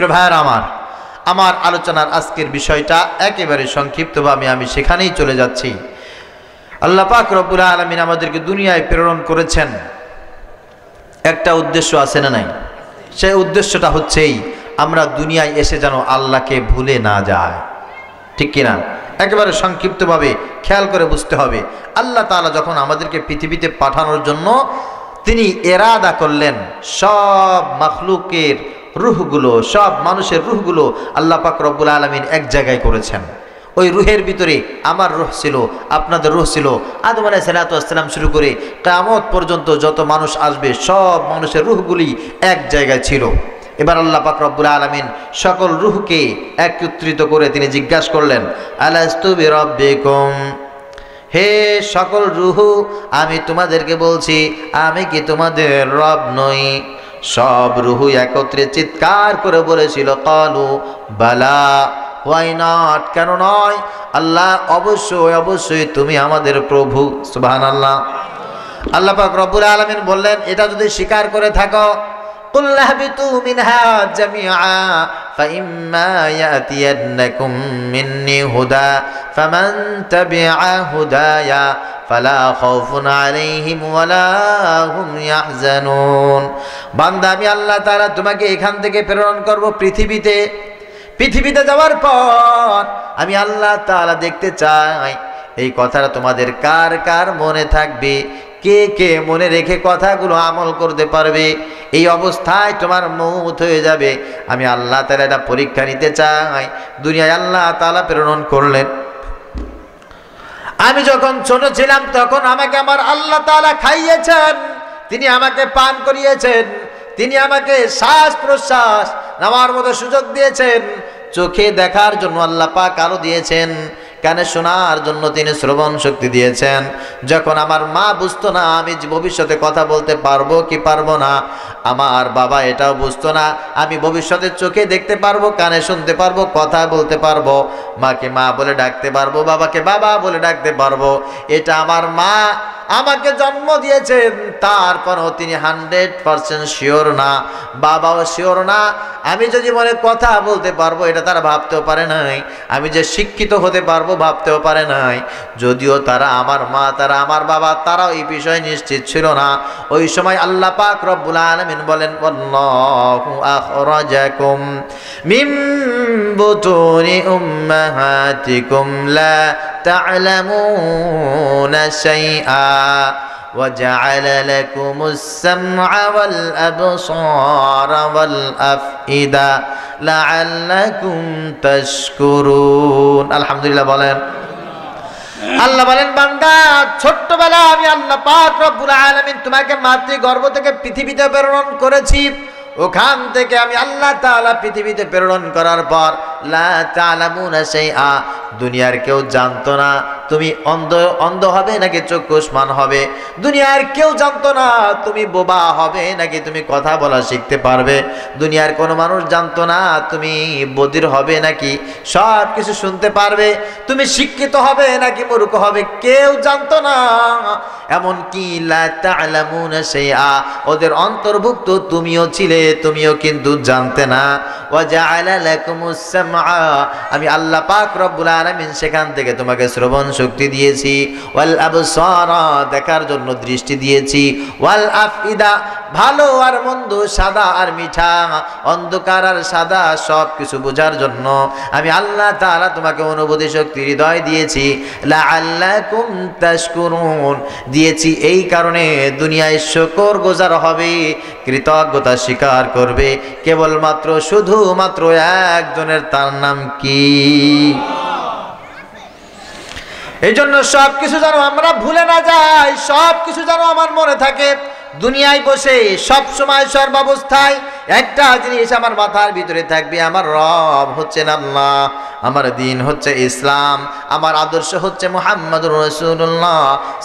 প্রিয় ভাইয়েরা আমার আলোচনার আজকের বিষয়টা একেবারে সংক্ষিপ্তভাবে আমি সেখানেই চলে যাচ্ছি। আল্লাহ পাক রব্বুল আলামিন আমাদেরকে দুনিয়ায় প্রেরণ করেছেন, একটা উদ্দেশ্য আছে না নাই? সেই উদ্দেশ্যটা হচ্ছেই আমরা দুনিয়ায় এসে যেন আল্লাহকে ভুলে না যায়, ঠিক কিনা? একেবারে সংক্ষিপ্তভাবে খেয়াল করে বুঝতে হবে। আল্লাহ তাআলা যখন আমাদেরকে পৃথিবীতে পাঠানোর জন্য তিনি এরাদা করলেন, সব মাখলুকের রূহগুলো, সব মানুষের রূহগুলো আল্লাহ পাক রব্বুল আলামিন এক জায়গায় করেছেন। ওই রূহের ভিতরে আমার রূহ ছিল, আপনাদের রূহ ছিল। আদম আলাইহিস সালাতু ওয়াস সালাম শুরু করে কিয়ামত পর্যন্ত যত মানুষ আসবে সব মানুষের রূহগুলি এক জায়গায় ছিল। এবার আল্লাহ পাক রব্বুল আলামিন সকল রূহকে একত্রিত করে তিনি জিজ্ঞাসা করলেন, আলাস্তু বিরাব্বিকুম, হে সকল রূহ, আমি তোমাদেরকে বলছি, আমি কি তোমাদের রব নই? সব রূহ একত্রে চিৎকার করে বলেছিল, ক্বালু বালা, হোয়াই নট, কেন নয়? আল্লাহ, অবশ্যই অবশ্যই তুমি আমাদের প্রভু। সুবহানাল্লাহ। আল্লাহ পাক রব্বুল আলামিন বললেন, এটা যদি স্বীকার করে থাকো, قُلْ اهْبِطُوا مِنْهَا جَمِيعًا فَإِمَّا يَأْتِيَنَّكُمْ مِنِّي هُدًى فَمَنْ تَبِعَ هُدَايَ فَلَا خَوْفٌ عَلَيْهِمْ وَلَا هُمْ يَحْزَنُونَ। বান্দা, আমি আল্লাহ তাআলা তোমাকে এখান থেকে প্রেরণ করব পৃথিবীতে যাওয়ার পর আমি আল্লাহ তাআলা দেখতে চাই এই কথাটা তোমাদের কার কার মনে থাকবে, কে কে মনে রেখে কথাগুলো আমল করতে পারবে। এই অবস্থায় তোমার মউত হয়ে যাবে, আমি আল্লাহ তাআলা এটা পরীক্ষা নিতে চাই। দুনিয়ায় আল্লাহ তাআলা প্রেরণ করলেন। আমি যখন ছোট ছিলাম তখন আমাকে আমার আল্লাহ তাআলা খাইয়েছেন, তিনি আমাকে পান করিয়েছেন, তিনি আমাকে শ্বাস প্রশ্বাস নেওয়ার মতো সুযোগ দিয়েছেন, চোখে দেখার জন্য আল্লাহ পাক আরো দিয়েছেন, কানে শোনার জন্য তিনি শ্রবণ শক্তি দিয়েছেন। যখন আমার মা বুঝতো না আমি ভবিষ্যতে কথা বলতে পারবো কি পারবো না, আমার বাবা এটাও বুঝতো না আমি ভবিষ্যতে চোখে দেখতে পারবো, কানে শুনতে পারবো, কথা বলতে পারবো, মাকে মা বলে ডাকতে পারবো, বাবাকে বাবা বলে ডাকতে পারবো, এটা আমার মা আমাকে জন্ম দিয়েছেন। তারপরও তিনি 100% শিওর না, বাবাও শিওর না আমি যে জীবনে কথা বলতে পারবো এটা তারা ভাবতেও পারে নাই, আমি যে শিক্ষিত হতে পারবো ভাবতেও পারে নাই। যদিও তারা আমার মা, তারা আমার বাবা, তারাও এই বিষয়ে নিশ্চিত ছিল না। ওই সময় আল্লাহ পাক রব্বুল আলামিন বলেন, ওয়াল্লাহু আখরাজাকুম মিন বুতুনি উম্মাহাতিকুম লা তা'লামুনা শাইআ وجعل لكم السمع والأبصار والأفئدة لعلكم تشكرون। আলহামদুলিল্লাহ বলেন। আল্লাহ বলেন, বান্দা, ছোট্টবেলা আমি আল্লাহ পাক রব্বুল আলামিন তোমাকে মাতৃগর্ভ থেকে পৃথিবীতে প্রেরণ করেছি। ওখান থেকে আমি আল্লাহ তাআলা পৃথিবীতে প্রেরণ করার পর লা তা'লামুনা শাইআ, দুনিয়ার কেউ জানতো না তুমি অন্ধ হবে নাকি চক্ষুষ্মান হবে, দুনিয়ার কেউ জানতো না তুমি বোবা হবে নাকি তুমি কথা বলা শিখতে পারবে, দুনিয়ার কোনো মানুষ জানতো না তুমি বধির হবে নাকি সব কিছু শুনতে পারবে, তুমি শিক্ষিত হবে নাকি মূর্খ হবে, কেউ জানতো না। এমনকি লা তা'লামুনা শাইআ, ওদের অন্তর্ভুক্ত তুমিও ছিলে, তুমিও কিন্তু জানতে না। ওয়া জাআলা লাকুমুস সামআ, আমি আল্লাহ পাক রব্বুল আলামিন সেখান থেকে তোমাকে শ্রবণ শক্তি দিয়েছি, ওয়াল আবসারা, দেখার জন্য দৃষ্টি দিয়েছি, ওয়াল আফইদা, ভালো আর মন্দ, সাদা আর মিঠা, অন্ধকার আর সাদা সব কিছু বোঝার জন্য আমি আল্লাহ তাআলা তোমাকে অনুভূতি শক্তি হৃদয় দিয়েছি। লাআল্লাকুম তাশকুরুন, দিয়েছি এই কারণে দুনিয়ায় শুকরগুজার হবে, কৃতজ্ঞতা স্বীকার করবে কেবলমাত্র শুধুমাত্র একজনের, তার নাম কি? এই জন্য সব কিছু যেন আমরা ভুলে না যাই, সব কিছু যেন আমার মনে থাকে। দুনিয়ায় বসে সব সময় সর্বাবস্থায় একটা জিনিস আমার মাথার ভিতরে থাকবে, আমার রব হচ্ছেন আল্লাহ, আমার দিন হচ্ছে ইসলাম, আমার আদর্শ হচ্ছে মুহাম্মদুর রাসূলুল্লাহ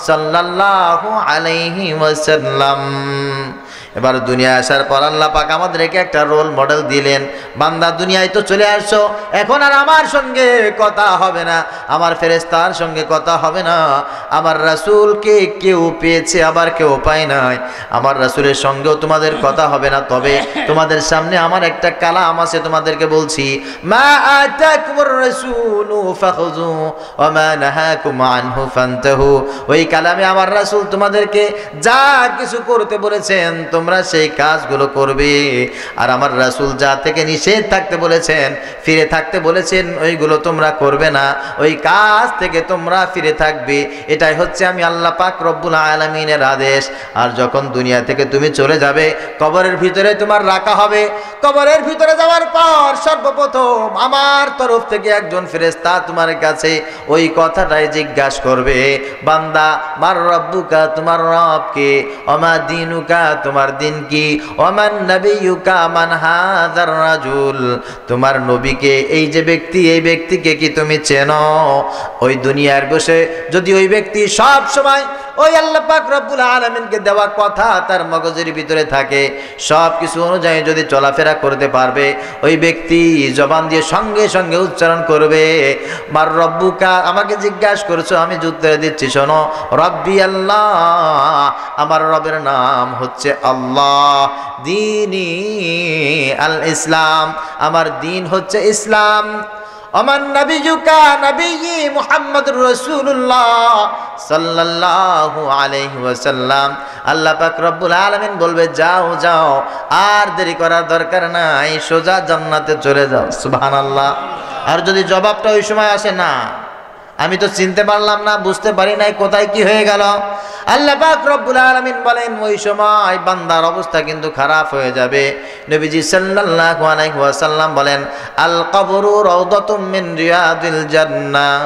সাল্লাল্লাহু আলাইহি ওয়াসাল্লাম। এবার দুনিয়ায় আসার পর আল্লাহ পাক আমাদেরকে একটা রোল মডেল দিলেন, বান্দা দুনিয়ায় তো চলে আসছো, এখন আর আমার সঙ্গে কথা হবে না, আমার ফেরেশতার সঙ্গে কথা হবে না, আমার রাসূলকে কেউ পেয়েছে আবার কেউ পায় নাই, আমার রাসূলের সঙ্গেও তোমাদের কথা হবে না। তবে তোমাদের সামনে আমার একটা কালাম আছে, তোমাদেরকে বলছি, মা আতাকুমুর রাসূলু ফাখুযু ওয়া মা নাহাকুম আনহু ফান্তাহু। ওই কালামে আমার রাসূল তোমাদেরকে যা কিছু করতে বলেছেন তোমরা সেই কাজগুলো করবে, আর আমার রাসূল যা থেকে নিষেধ থাকতে বলেছেন, ফিরে থাকতে বলেছেন, ওইগুলো তোমরা করবে না, ওই কাজ থেকে তোমরা ফিরে থাকবে। এটাই হচ্ছে আমি আল্লাহ পাক রব্বুল আলামিনের আদেশ। আর যখন দুনিয়া থেকে তুমি চলে যাবে, কবরের ভিতরে তোমার রাখা হবে, কবরের ভিতরে যাওয়ার পর সর্বপ্রথম আমার তরফ থেকে একজন ফেরেশতা তোমার কাছে ওই কথাটাই জিজ্ঞাসা করবে, বান্দা মার রব্বুকা, তোমার রবকে, ওমা দীনুকা, তোমার দিন কি, ওমান নবিয়ুকা মান হাযার রাজুল, তোমার নবীকে, এই যে ব্যক্তি, এই ব্যক্তিকে কি তুমি চেনো? ওই দুনিয়ার বসে যদি ওই ব্যক্তি সব সময় ওই আল্লাহ পাক রব্বুল আলামিনকে দেওয়া কথা তার মগজের ভিতরে থাকে, সব কিছু অনুযায়ী যদি চলাফেরা করতে পারবে, ওই ব্যক্তি জবান দিয়ে সঙ্গে সঙ্গে উচ্চারণ করবে, মার রব্বুকা, আমাকে জিজ্ঞাসা করছো, আমি উত্তর দিচ্ছি, শোনো, রব্বি আল্লাহ, আমার রবের নাম হচ্ছে আল্লাহ, দীনি আল ইসলাম, আমার দিন হচ্ছে ইসলাম, ওমান নবিয়ুকা, নবী মুহাম্মদুর রাসূলুল্লাহ সাল্লাল্লাহু আলাইহি ওয়াসাল্লাম। আল্লাহ পাক রব্বুল আলামিন বলবে, যাও যাও, আর দেরি করার দরকার নাই, সোজা জান্নাতে চলে যাও। সুবহানাল্লাহ। আর যদি জবাবটা ওই সময় আসে, না আমি তো চিনতে পারলাম না, বুঝতে পারি নাই কোথায় কি হয়ে গেল, আল্লাহ পাক রব্বুল আলামিন বলেন, ওই সময় বান্দার অবস্থা কিন্তু খারাপ হয়ে যাবে। নবীজি সাল্লাল্লাহু আলাইহি ওয়াসাল্লাম বলেন, আল কবরু রাউদাতুম মিন রিয়াদিল জান্নাহ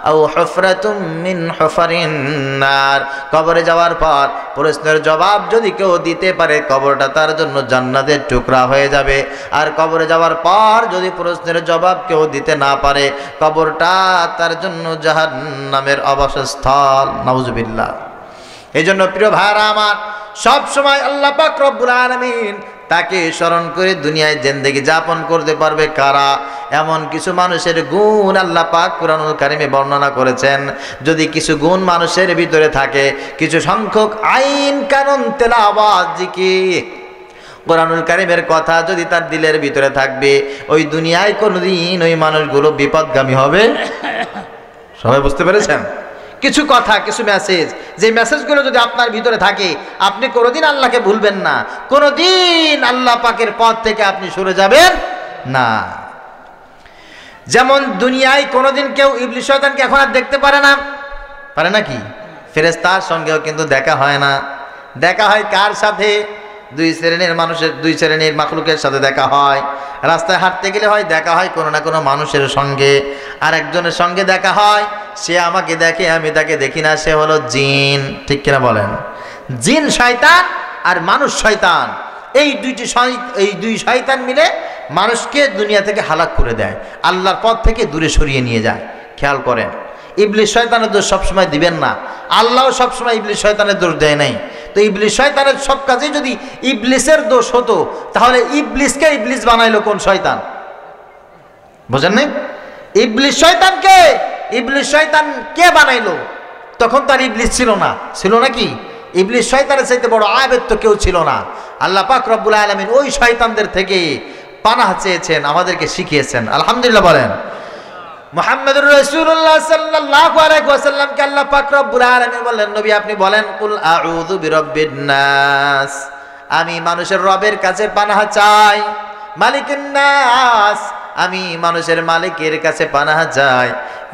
আও হুফরাতুম মিন হুফারিন নার। কবরে যাওয়ার পর প্রশ্নের জবাব যদি কেউ দিতে পারে, কবরটা তার জন্য জান্নাতের টুকরা হয়ে যাবে। আর কবরে যাওয়ার পর যদি প্রশ্নের জবাব কেউ দিতে না পারে, কবরটা তার জন্য জাহান্নামের আবাসস্থল। নাউজুবিল্লাহ। এই জন্য প্রিয় ভাইরা আমার, সব সময় আল্লাহ পাক রব্বুল আলামিন তাকে স্মরণ করে দুনিয়ায় জিন্দেগি যাপন করতে পারবে কারা? এমন কিছু মানুষের গুণ আল্লাহ পাক কুরআনুল কারীমে বর্ণনা করেছেন। যদি কিছু গুণ মানুষের ভিতরে থাকে, কিছু সংখ্যক আইন কানুন তেলাওয়াত জিকির কুরআনুল কারীমের কথা যদি তার দিলের ভিতরে থাকবে, ওই দুনিয়ায় কোনোদিন ওই মানুষগুলো বিপদগামী হবে। সবাই বুঝতে পেরেছেন? কিছু কথা, কিছু মেসেজ, যে মেসেজগুলো যদি আপনার ভিতরে থাকে, আপনি কোনোদিন আল্লাহকে ভুলবেন না, কোনোদিন আল্লাহ পাকের পথ থেকে আপনি সরে যাবেন না। যেমন দুনিয়ায় কোনোদিন কেউ ইবলিস শয়তানকে এখন আর দেখতে পারে না, পারে নাকি? ফেরেশতার সঙ্গেও কিন্তু দেখা হয় না। দেখা হয় কার সাথে? দুই শ্রেণীর মানুষের, দুই শ্রেণীর মাখলুকের সাথে দেখা হয়। রাস্তায় হাঁটতে গেলে হয় দেখা হয় কোনো না কোনো মানুষের সঙ্গে, আর একজনের সঙ্গে দেখা হয়, সে আমাকে দেখে আমি তাকে দেখি না, সে হলো জিন। ঠিক কিনা বলেন? জিন শয়তান আর মানুষ শয়তান, এই দুই শয়তান মিলে মানুষকে দুনিয়া থেকে হালাক করে দেয়, আল্লাহর পথ থেকে দূরে সরিয়ে নিয়ে যায়। খেয়াল করেন, ইবলিস শয়তানের দোষ সবসময় দিবেন না, আল্লাহও সবসময় ইবলিস শয়তানের দোষ দেয় নাই। তো ইবলিস শয়তানের সব কাজেই যদি ইবলিসের দোষ হতো, তাহলে ইবলিসকে ইবলিস বানাইলো কোন শয়তান? বোঝেন নাই? ইবলিস শয়তানকে ইবলিস শয়তান কে বানাইলো? তখন তার ইবলিস ছিল না, ছিল নাকি? ইবলিস শয়তানের চাইতে বড় আবেদ তো কেউ ছিল না। আল্লাহ পাক রব্বুল আলামিন ওই শয়তানদের থেকে পানাহ চেয়েছেন, আমাদেরকে শিখিয়েছেন। আলহামদুলিল্লাহ বলেন। মুহাম্মদুর রাসূলুল্লাহ সাল্লাল্লাহু আলাইহি ওয়াসাল্লামকে আল্লাহ পাক রব্বুল আলামিন বললেন, নবী আপনি বলেন, কুল আউযু বিরাব্বিন নাস, আমি মানুষের রবের কাছে পানাহ চাই। মালিকিন নাস, আমি মানুষের মালিকের কাছে পানাহ চাই।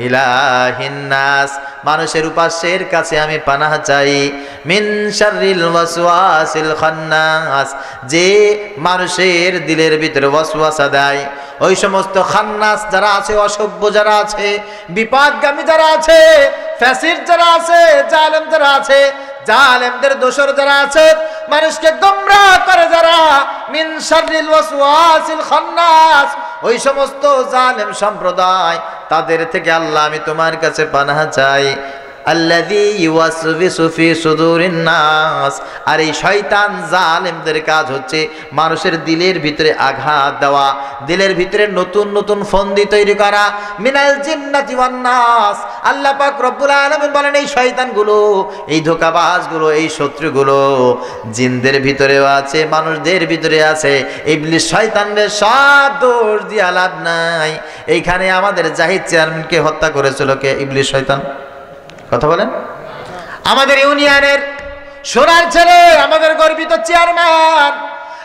ইলাহিন নাস, মানুষের উপাস্যের কাছে আমি পানাহ চাই। মিন শাররিল ওয়াসওয়াসিল খান্নাস, যে মানুষের দিলের ভিতরে ওয়াসওয়াসা দেয়, ওই সমস্ত খান্নাস যারা আছে, অসভ্য যারা আছে, বিপদগামী যারা আছে, ফ্যাসিড যারা আছে, জালেম যারা আছে, জালেমদের দোসর যারা আছে, মানুষকে গোমরাহ করে যারা, মিন শাররিল ওয়াসওয়াসিল খান্নাস, ওই সমস্ত জালেম সম্প্রদায়, তাদের থেকে আল্লাহ আমি তোমার কাছে পানাহ চাই। আল্লাযী ইউওয়াসবিসু ফি সুদুরিন নাস। আর এই শয়তান জালেমদের কাজ হচ্ছে মানুষের দিলের ভিতরে আঘাত দেওয়া, দিলের ভিতরে নতুন নতুন ফন্দি তৈরি করা। মিনাল জিন্নাতি ওয়ান নাস, আল্লাহ পাক রব্বুল আলামিন বলেন এই শয়তানগুলো, এই ধোঁকাবাজগুলো, এই শত্রুগুলো জিনদের ভিতরেও আছে, মানুষদের ভিতরে আছে। ইবলিস শয়তানদের সব দোষ দিয়া লাভ নাই। এইখানে আমাদের জাহিদ চেয়ারম্যানকে হত্যা করেছিল কে? ইবলিস শয়তান। কথা বলেন। আমাদের ইউনিয়নের সোনার ছেলে, আমাদের গর্বিত চেয়ারম্যান,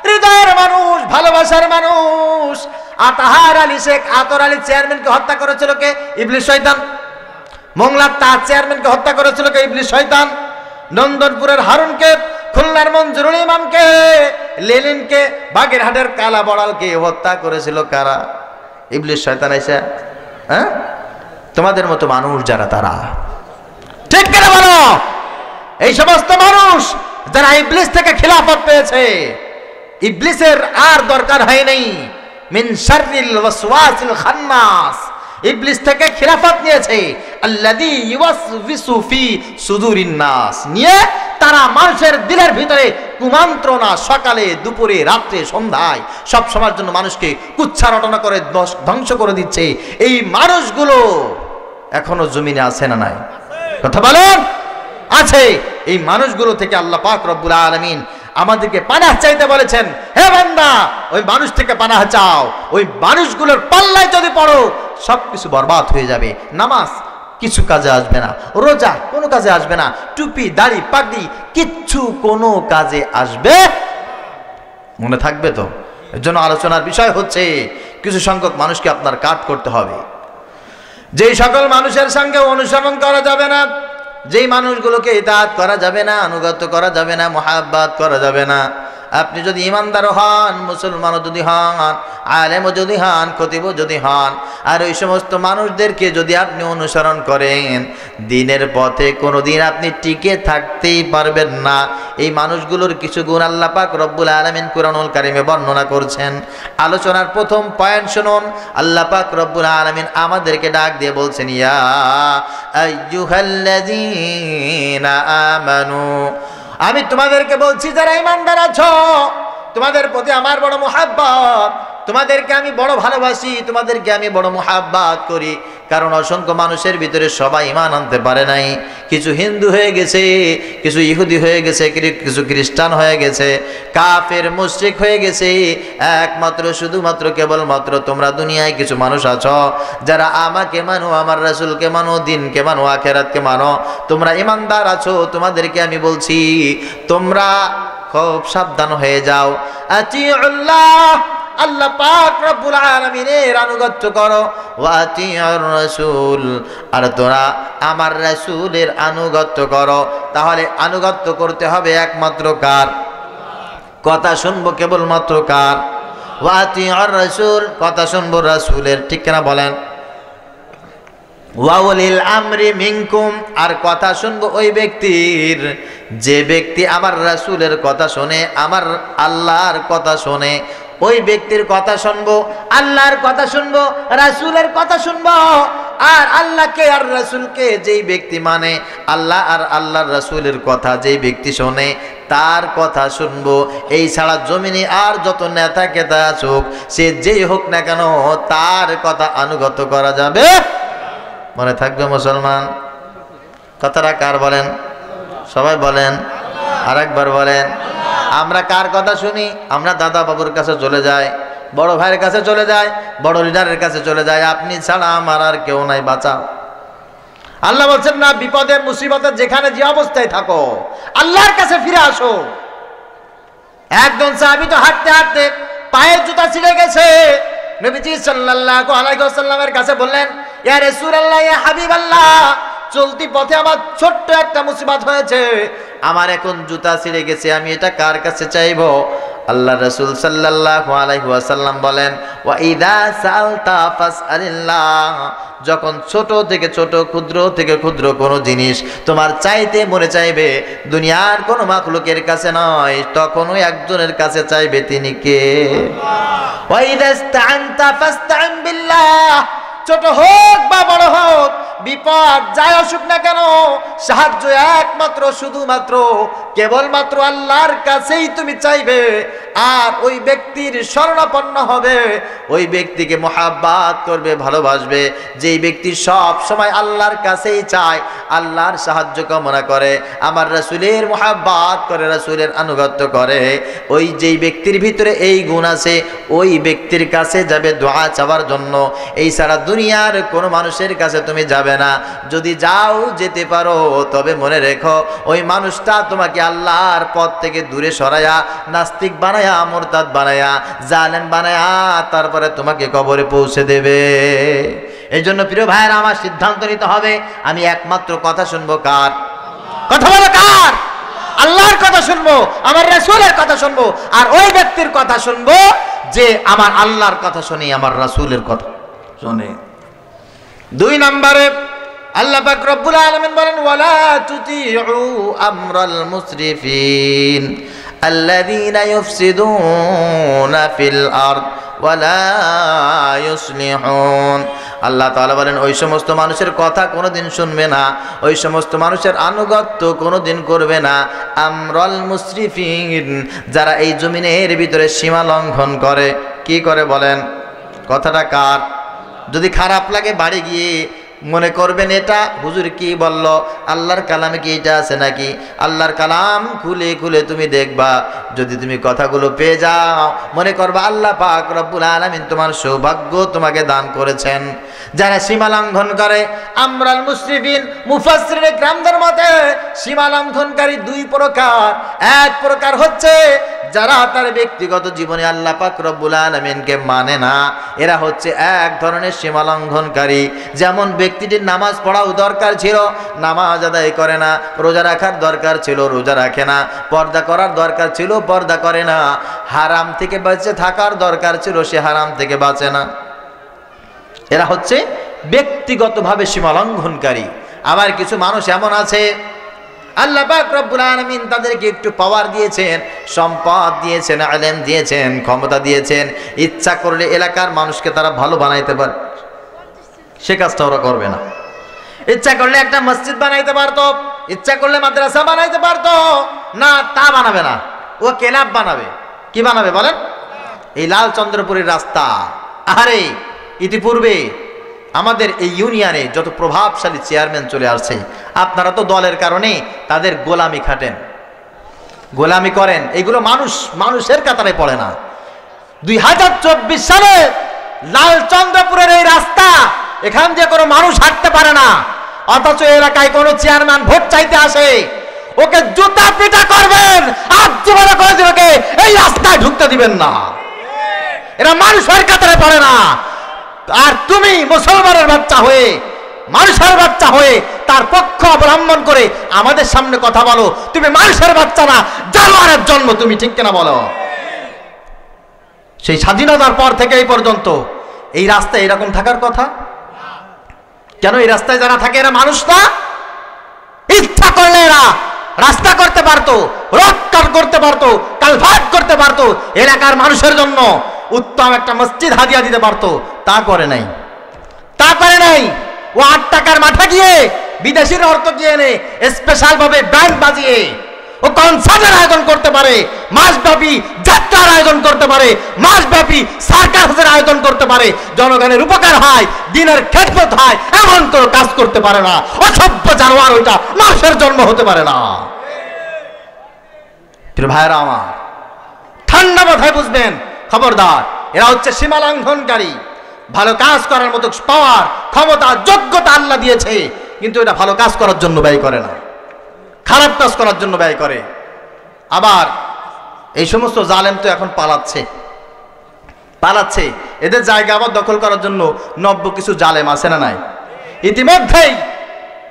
হৃদয়ের মানুষ, ভালোবাসার মানুষ আতাহার আলী শেখ আতর আলী চেয়ারম্যানকে হত্যা করেছিল কে? ইবলিস শয়তান। মোংলার তাজ চেয়ারম্যানকে হত্যা করেছিল কে? ইবলিস শয়তান। নন্দনপুরের হারুনকে, খুলনার মঞ্জুরুল ইমামকে, লেলিনকে, বাগেরহাটের কালা বড়ালকে হত্যা করেছিল কারা? ইবলিস শয়তান। এসে হ্যাঁ, তোমাদের মতো মানুষ যারা, তারা ঠিক করে বলো, এই সমস্ত মানুষ যারা ইবলিস থেকে খিলাফত পেয়েছে, ইবলিসের আর দরকার হয় নাই। মিন শাররিল ওয়াসওয়াসিল খান্নাস, ইবলিস থেকে খিলাফত নিয়েছে। আল্লাযী ইউওয়াসবিসু ফি সুদুরিন নাস, নিয়ে তারা মানুষের দিলের ভিতরে কুমন্ত্রণা সকালে, দুপুরে, রাত্রে, সন্ধ্যায় সব সময়ের জন্য মানুষকে কুচ্ছা রটনা করে ধ্বংস করে দিচ্ছে। এই মানুষগুলো এখনো জমিনে আছে না নাই? কথা বলেন। আছে। এই মানুষগুলো থেকে আল্লাহ পাক রব্বুল আলামিন আমাদেরকে পানাহ চাইতে বলেছেন। হে বান্দা, ওই মানুষ থেকে পানাহ চাও। ওই মানুষগুলোর পাল্লায় যদি পড়ো সবকিছু বরবাদ হয়ে যাবে। নামাজ কিছু কাজে আসবে না, রোজা কোনো কাজে আসবে না, টুপি, দাড়ি, পাগড়ি কিচ্ছু কোনো কাজে আসবে। মনে থাকবে তো? এর জন্য আলোচনার বিষয় হচ্ছে কিছু সংখ্যক মানুষকে আপনার কাট করতে হবে। যেই সকল মানুষের সঙ্গে অনুসরণ করা যাবে না, যেই মানুষগুলোকে ইতাআত করা যাবে না, আনুগত্য করা যাবে না, মুহাব্বত করা যাবে না। আপনি যদি ইমানদারও হন, মুসলমানও যদি হন, আলেমও যদি হন, খতিবও যদি হন, আর ওই সমস্ত মানুষদেরকে যদি আপনি অনুসরণ করেন, দিনের পথে কোনোদিন আপনি টিকে থাকতেই পারবেন না। এই মানুষগুলোর কিছু গুণ আল্লাহ পাক রব্বুল আলামিন কুরআনুল কারীমে বর্ণনা করছেন। আলোচনার প্রথম পয়েন্ট শুনুন। আল্লাহ পাক রব্বুল আলামিন আমাদেরকে ডাক দিয়ে বলছেন, ইয়া আইয়ুহাল্লাযীনা আমানু, আমি তোমাদেরকে বলছি যারা ঈমানদার আছো, তোমাদের প্রতি আমার বড় মুহাব্বত, তোমাদেরকে আমি বড় ভালোবাসি, তোমাদেরকে আমি বড় মুহাব্বত করি। কারণ অসংখ্য মানুষের ভিতরে সবাই ঈমান আনতে পারে নাই। কিছু হিন্দু হয়ে গেছে, কিছু ইহুদি হয়ে গেছে, কিছু খ্রিস্টান হয়ে গেছে, কাফের মুশরিক হয়ে গেছে। একমাত্র শুধুমাত্র কেবলমাত্র তোমরা দুনিয়ায় কিছু মানুষ আছো যারা আমাকে মানো, আমার রাসূলকে মানো, দিনকে মানো, আখিরাতকে মানো, তোমরা ঈমানদার আছো। তোমাদেরকে আমি বলছি তোমরা খুব সাবধান হয়ে যাও। আতিউল্লাহ, আল্লাহ পাক রব্বুল আলামিনের আনুগত্য করো, ওয়া আতিউর রাসূল, আর তোমরা আমার রাসূলের আনুগত্য করো। তাহলে আনুগত্য করতে হবে একমাত্র কার? কথা শুনবো কেবলমাত্র কার? ওয়া আতিউর রাসূল, কথা শুনবো রাসূলের। ঠিক কিনা বলেন? ওয়া উলিল আমরি মিনকুম, আর কথা শুনবো ওই ব্যক্তির যে ব্যক্তি আমার রাসূলের কথা শোনে, আমার আল্লাহর কথা শোনে, ওই ব্যক্তির কথা শুনবো, আল্লাহর কথা শুনবো, রাসূলের কথা শুনবো। আর আল্লাহকে আর রাসূলকে যেই ব্যক্তি মানে, আল্লাহ আর আল্লাহর রাসূলের কথা যেই ব্যক্তি শোনে, তার কথা শুনবো। এই ছাড়া জমিনে আর যত নেতা কেতা আসুক, সে যেই হোক না কেন, তার কথা আনুগত্য করা যাবে। মনে থাকবে মুসলমান? কথাটা কার বলেন? সবাই বলেন, আর একবার বলেন। আমরা কার কথা শুনি? আমরা দাদা বাবুর কাছে চলে যাই, বড় ভাইয়ের কাছে চলে যায়, বড় লিডারের কাছে চলে যায়। আপনি ছাড়া আমার আর কেউ নাই, বাঁচাও। আল্লাহ বলছেন না, বিপদে মুসিবতে যেখানে যে অবস্থায় থাকো আল্লাহর কাছে ফিরে আসো। একজন সাহাবী তো হাঁটতে হাঁটতে পায়ের জুতা ছিঁড়ে গেছে, নবীজি সাল্লাল্লাহু আলাইহি ওয়াসাল্লামের কাছে বললেন, ইয়া রাসূলুল্লাহ, ইয়া হাবিবাল্লাহ, চলতি পথে আমার ছোট্ট একটা মুসিবত হয়েছে, আমার এখন জুতা ছিঁড়ে গেছে, আমি এটা কার কাছে চাইবো? আল্লাহ রাসূল সাল্লাল্লাহু আলাইহি ওয়াসাল্লাম বলেন, ওয়া ইযা সালতা ফাসআলিল্লাহ, যখন ছোট থেকে ছোট, ক্ষুদ্র থেকে ক্ষুদ্র কোনো জিনিস তোমার চাইতে মনে চাইবে, দুনিয়ার কোনো মাখলুকের কাছে নয়, তখন ওই একজনের কাছে চাইবে। তিনি কে? ওয়া ইযা ইসতাআনতা ফাসতাইন বিল্লাহ, ছোট হোক বা বড় হোক, বিপদ যাই আসুক না কেন, সাহায্য একমাত্র শুধুমাত্র কেবলমাত্র আল্লাহর কাছেই তুমি চাইবে। আর ওই ব্যক্তির শরণাপন্ন হবে, ওই ব্যক্তিকে মোহাব্বত করবে, ভালোবাসবে। যেই ব্যক্তি সব সময় আল্লাহর কাছেই চায়, আল্লাহর সাহায্য কামনা করে, আমার রাসূলের মোহাব্বত করে, রাসূলের আনুগত্য করে, ওই যেই ব্যক্তির ভিতরে এই গুণ আছে, ওই ব্যক্তির কাছে যাবে দোয়া চাওয়ার জন্য। এই ছাড়া দুনিয়ার কোনো মানুষের কাছে তুমি যাবে না। যদি যাও, যেতে পারো, তবে মনে রেখো ওই মানুষটা তোমাকে আল্লাহর পথ থেকে দূরে সরায়া, নাস্তিক বানায়া, মুরতাদ বানায়া, জালেম বানায়া তারপরে তোমাকে কবরে পৌঁছে দেবে। এই জন্য প্রিয় ভাইয়েরা, আমার সিদ্ধান্ত নিতে হবে, আমি একমাত্র কথা শুনবো কার? কথা বলো কার? আল্লাহর কথা শুনবো, আমার রাসূলের কথা শুনবো, আর ওই ব্যক্তির কথা শুনবো যে আমার আল্লাহর কথা শুনে, আমার রাসূলের কথা শুনে। 2 নম্বরে আল্লাহ পাক রব্বুল আলামিন বলেন, ওয়ালা তুতিউ আমরাল মুসরিফিন আল্লাযীনা ইউফসিদুনা ফিল আরদ ওয়ালা ইউসলিহুন। আল্লাহ তাআলা বলেন, ওই সমস্ত মানুষের কথা কোনোদিন শুনবে না, ওই সমস্ত মানুষের আনুগত্য কোনোদিন করবে না। আমরাল মুসরিফিন, যারা এই জমিনের ভিতরে সীমা লঙ্ঘন করে। কি করে বলেন? কথাটা কার? যদি খারাপ লাগে বাড়ি গিয়ে মনে করবেন এটা হুজুর কি বলল, আল্লাহর কালামে কি এটা আছে নাকি? আল্লাহর কালাম খুলে খুলে তুমি দেখবা, যদি তুমি কথাগুলো পেয়ে যাও, মনে করবা আল্লাহ পাক রব্বুল আলামিন তোমার সৌভাগ্য তোমাকে দান করেছেন। যারা সীমা লঙ্ঘন করে, আমরাল মুসরিফিন, মুফাসসিরিনে কিরামদের মতে সীমা লঙ্ঘনকারী 2 প্রকার। এক প্রকার হচ্ছে যারা তার ব্যক্তিগত জীবনে আল্লাহ পাক রব্বুল আলামিনকে মানে না, এরা হচ্ছে এক ধরনের সীমা লঙ্ঘনকারী। যেমন ব্যক্তিটির নামাজ পড়াও দরকার ছিল, নামাজ আদায় করে না, রোজা রাখার দরকার ছিল, রোজা রাখে না, পর্দা করার দরকার ছিল, পর্দা করে না, হারাম থেকে বেঁচে থাকার দরকার ছিল, সে হারাম থেকে বাঁচে না। এরা হচ্ছে ব্যক্তিগতভাবে সীমা লঙ্ঘনকারী। আবার কিছু মানুষ এমন আছে, আল্লাহ পাক রব্বুল আলামিন তাদেরকে একটু পাওয়ার দিয়েছেন, সম্পদ দিয়েছেন, ইলম দিয়েছেন, ক্ষমতা দিয়েছেন, ইচ্ছা করলে এলাকার মানুষকে তারা ভালো বানাইতে পারে, সে কাজটা ওরা করবে না। ইচ্ছা করলে একটা মসজিদ বানাইতে পারতো, ইচ্ছা করলে মাদ্রাসা বানাইতে পারতো, না তা বানাবে না, ও ক্লাব বানাবে। কি বানাবে বলেন? এই লালচন্দ্রপুরের রাস্তা। আরে ইতিপূর্বে আমাদের এই ইউনিয়নে যত প্রভাবশালী চেয়ারম্যান চলে আসছে, আপনারা তো দলের কারণে তাদের গোলামি খাটেন, গোলামি করেন, এগুলো মানুষের কাতারে পড়ে না। 2024 সালে লালচন্দ্রপুরের এই রাস্তা, এখান দিয়ে কোনো মানুষ হাঁটতে পারে না, অথচ এলাকায় কোনো চেয়ারম্যান ভোট চাইতে আসে, ওকে জুতা পিটা করবেন, আর জীবনে কোনোদিন ওকে এই রাস্তায় ঢুকতে দিবেন না। এরা মানুষের কাতারে পড়ে না। আর তুমি মুসলমানের বাচ্চা হয়ে, মানুষের বাচ্চা হয়ে তার পক্ষ অবলম্বন করে আমাদের সামনে কথা বলো, তুমি মানুষের বাচ্চা না, জানোয়ারের জন্ম তুমি, ঠিক কিনা বলো? সেই স্বাধীনতার পর থেকে এই পর্যন্ত এই রাস্তায় এরকম থাকার কথা কেন? এই রাস্তায় যারা থাকে এরা মানুষ না? ইচ্ছা করলে এরা রাস্তা করতে পারতো, রোড করতে পারতো, কালভার্ট করতে পারতো, এলাকার মানুষের জন্য উত্তম একটা মসজিদ হাদিয়া দিতে পারতো, তা করে নাই, তা করে নাই। ও 8 টাকার মাথা গিয়ে বিদেশির অর্থ গিয়ে এনে স্পেশাল ভাবে ব্যান্ড বাজিয়ে ও কনসার্টের আয়োজন করতে পারে, মাসব্যাপী যাত্রার আয়োজন করতে পারে, মাসব্যাপী সার্কাসের আয়োজন করতে পারে, জনগণের উপকার হয়, দিনের খেদমত হয়, এমন কোনো কাজ করতে পারে না। অসভ্য জানোয়ার ওইটা, মানুষের জন্ম হতে পারে না। ভাইরা আমার, ঠান্ডা মাথায় বুঝবেন, খবরদার, এরা হচ্ছে সীমা লঙ্ঘনকারী। ভালো কাজ করার মতো পাওয়ার, ক্ষমতা, যোগ্যতা আল্লাহ দিয়েছে, কিন্তু এটা ভালো কাজ করার জন্য ব্যয় করে না, খারাপ কাজ করার জন্য ব্যয় করে। আবার এই সমস্ত জালেম তো এখন পালাচ্ছে, এদের জায়গা আবার দখল করার জন্য নব্য কিছু জালেম আছে না নাই? ইতিমধ্যেই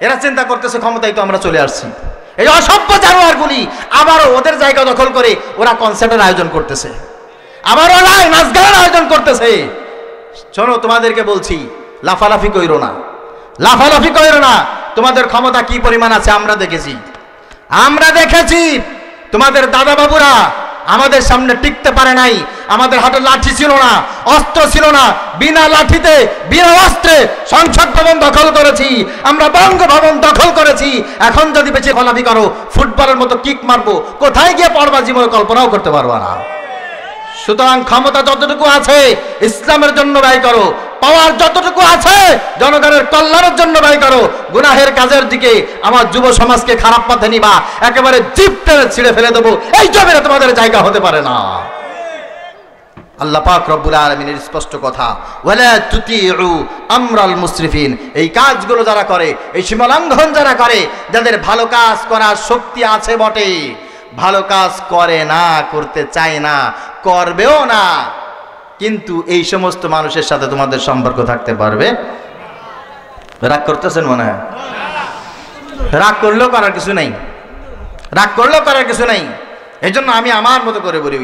এরা চিন্তা করতেছে ক্ষমতায় তো আমরা চলে আসছি, এই অসভ্য জানোয়ারগুলি আবারও ওদের জায়গা দখল করে ওরা কনসার্টের আয়োজন করতেছে, আবার ওরা নাচ গানের আয়োজন করতেছে। শোনো, তোমাদেরকে বলছি, লাফালাফি কইরো না, লাফালাফি কইরো না। তোমাদের ক্ষমতা কি পরিমাণ আছে আমরা দেখেছি। তোমাদের দাদা বাবুরা আমাদের সামনে টিকতে পারে নাই। আমাদের হাতে লাঠি ছিল না, অস্ত্র ছিল না, বিনা লাঠিতে বিনা অস্ত্রে সংসদ ভবন দখল করেছি, আমরা বঙ্গভবন দখল করেছি। এখন যদি বেঁচে খোলাফি করো, ফুটবলের মতো কিক মারবো, কোথায় গিয়ে পড়বা জীবনে কল্পনাও করতে পারবা না। সুতরাং ক্ষমতা যতটুকু আছে ইসলামের জন্য ব্যয় করো, পাওয়ার যতটুকু আছে জনগণের কল্যাণের জন্য ব্যয় করো। গুনাহের কাজের দিকে আমার যুব সমাজকে খারাপ পথে নিবা, একেবারে জিপ টেনে ছিঁড়ে ফেলে দেবো, এই জমিনে তোমাদের জায়গা হতে পারে না। আল্লাহ পাক রব্বুল আলামিনের স্পষ্ট কথা, ওয়ালা তুতিউ আমরাল মুসরিফিন। এই কাজগুলো যারা করে, এই সীমালঙ্ঘন যারা করে, যাদের ভালো কাজ করার শক্তি আছে বটে, ভালো কাজ করে না, করতে চায় না, করবেও না, কিন্তু এই সমস্ত মানুষের সাথে তোমাদের সম্পর্ক থাকতে পারবে? রাগ করতেছেন মনে হয়? রাগ করলেও করার কিছু নাই, রাগ করলেও করার কিছু নাই। এই জন্য আমি আমার মতো করে বলি,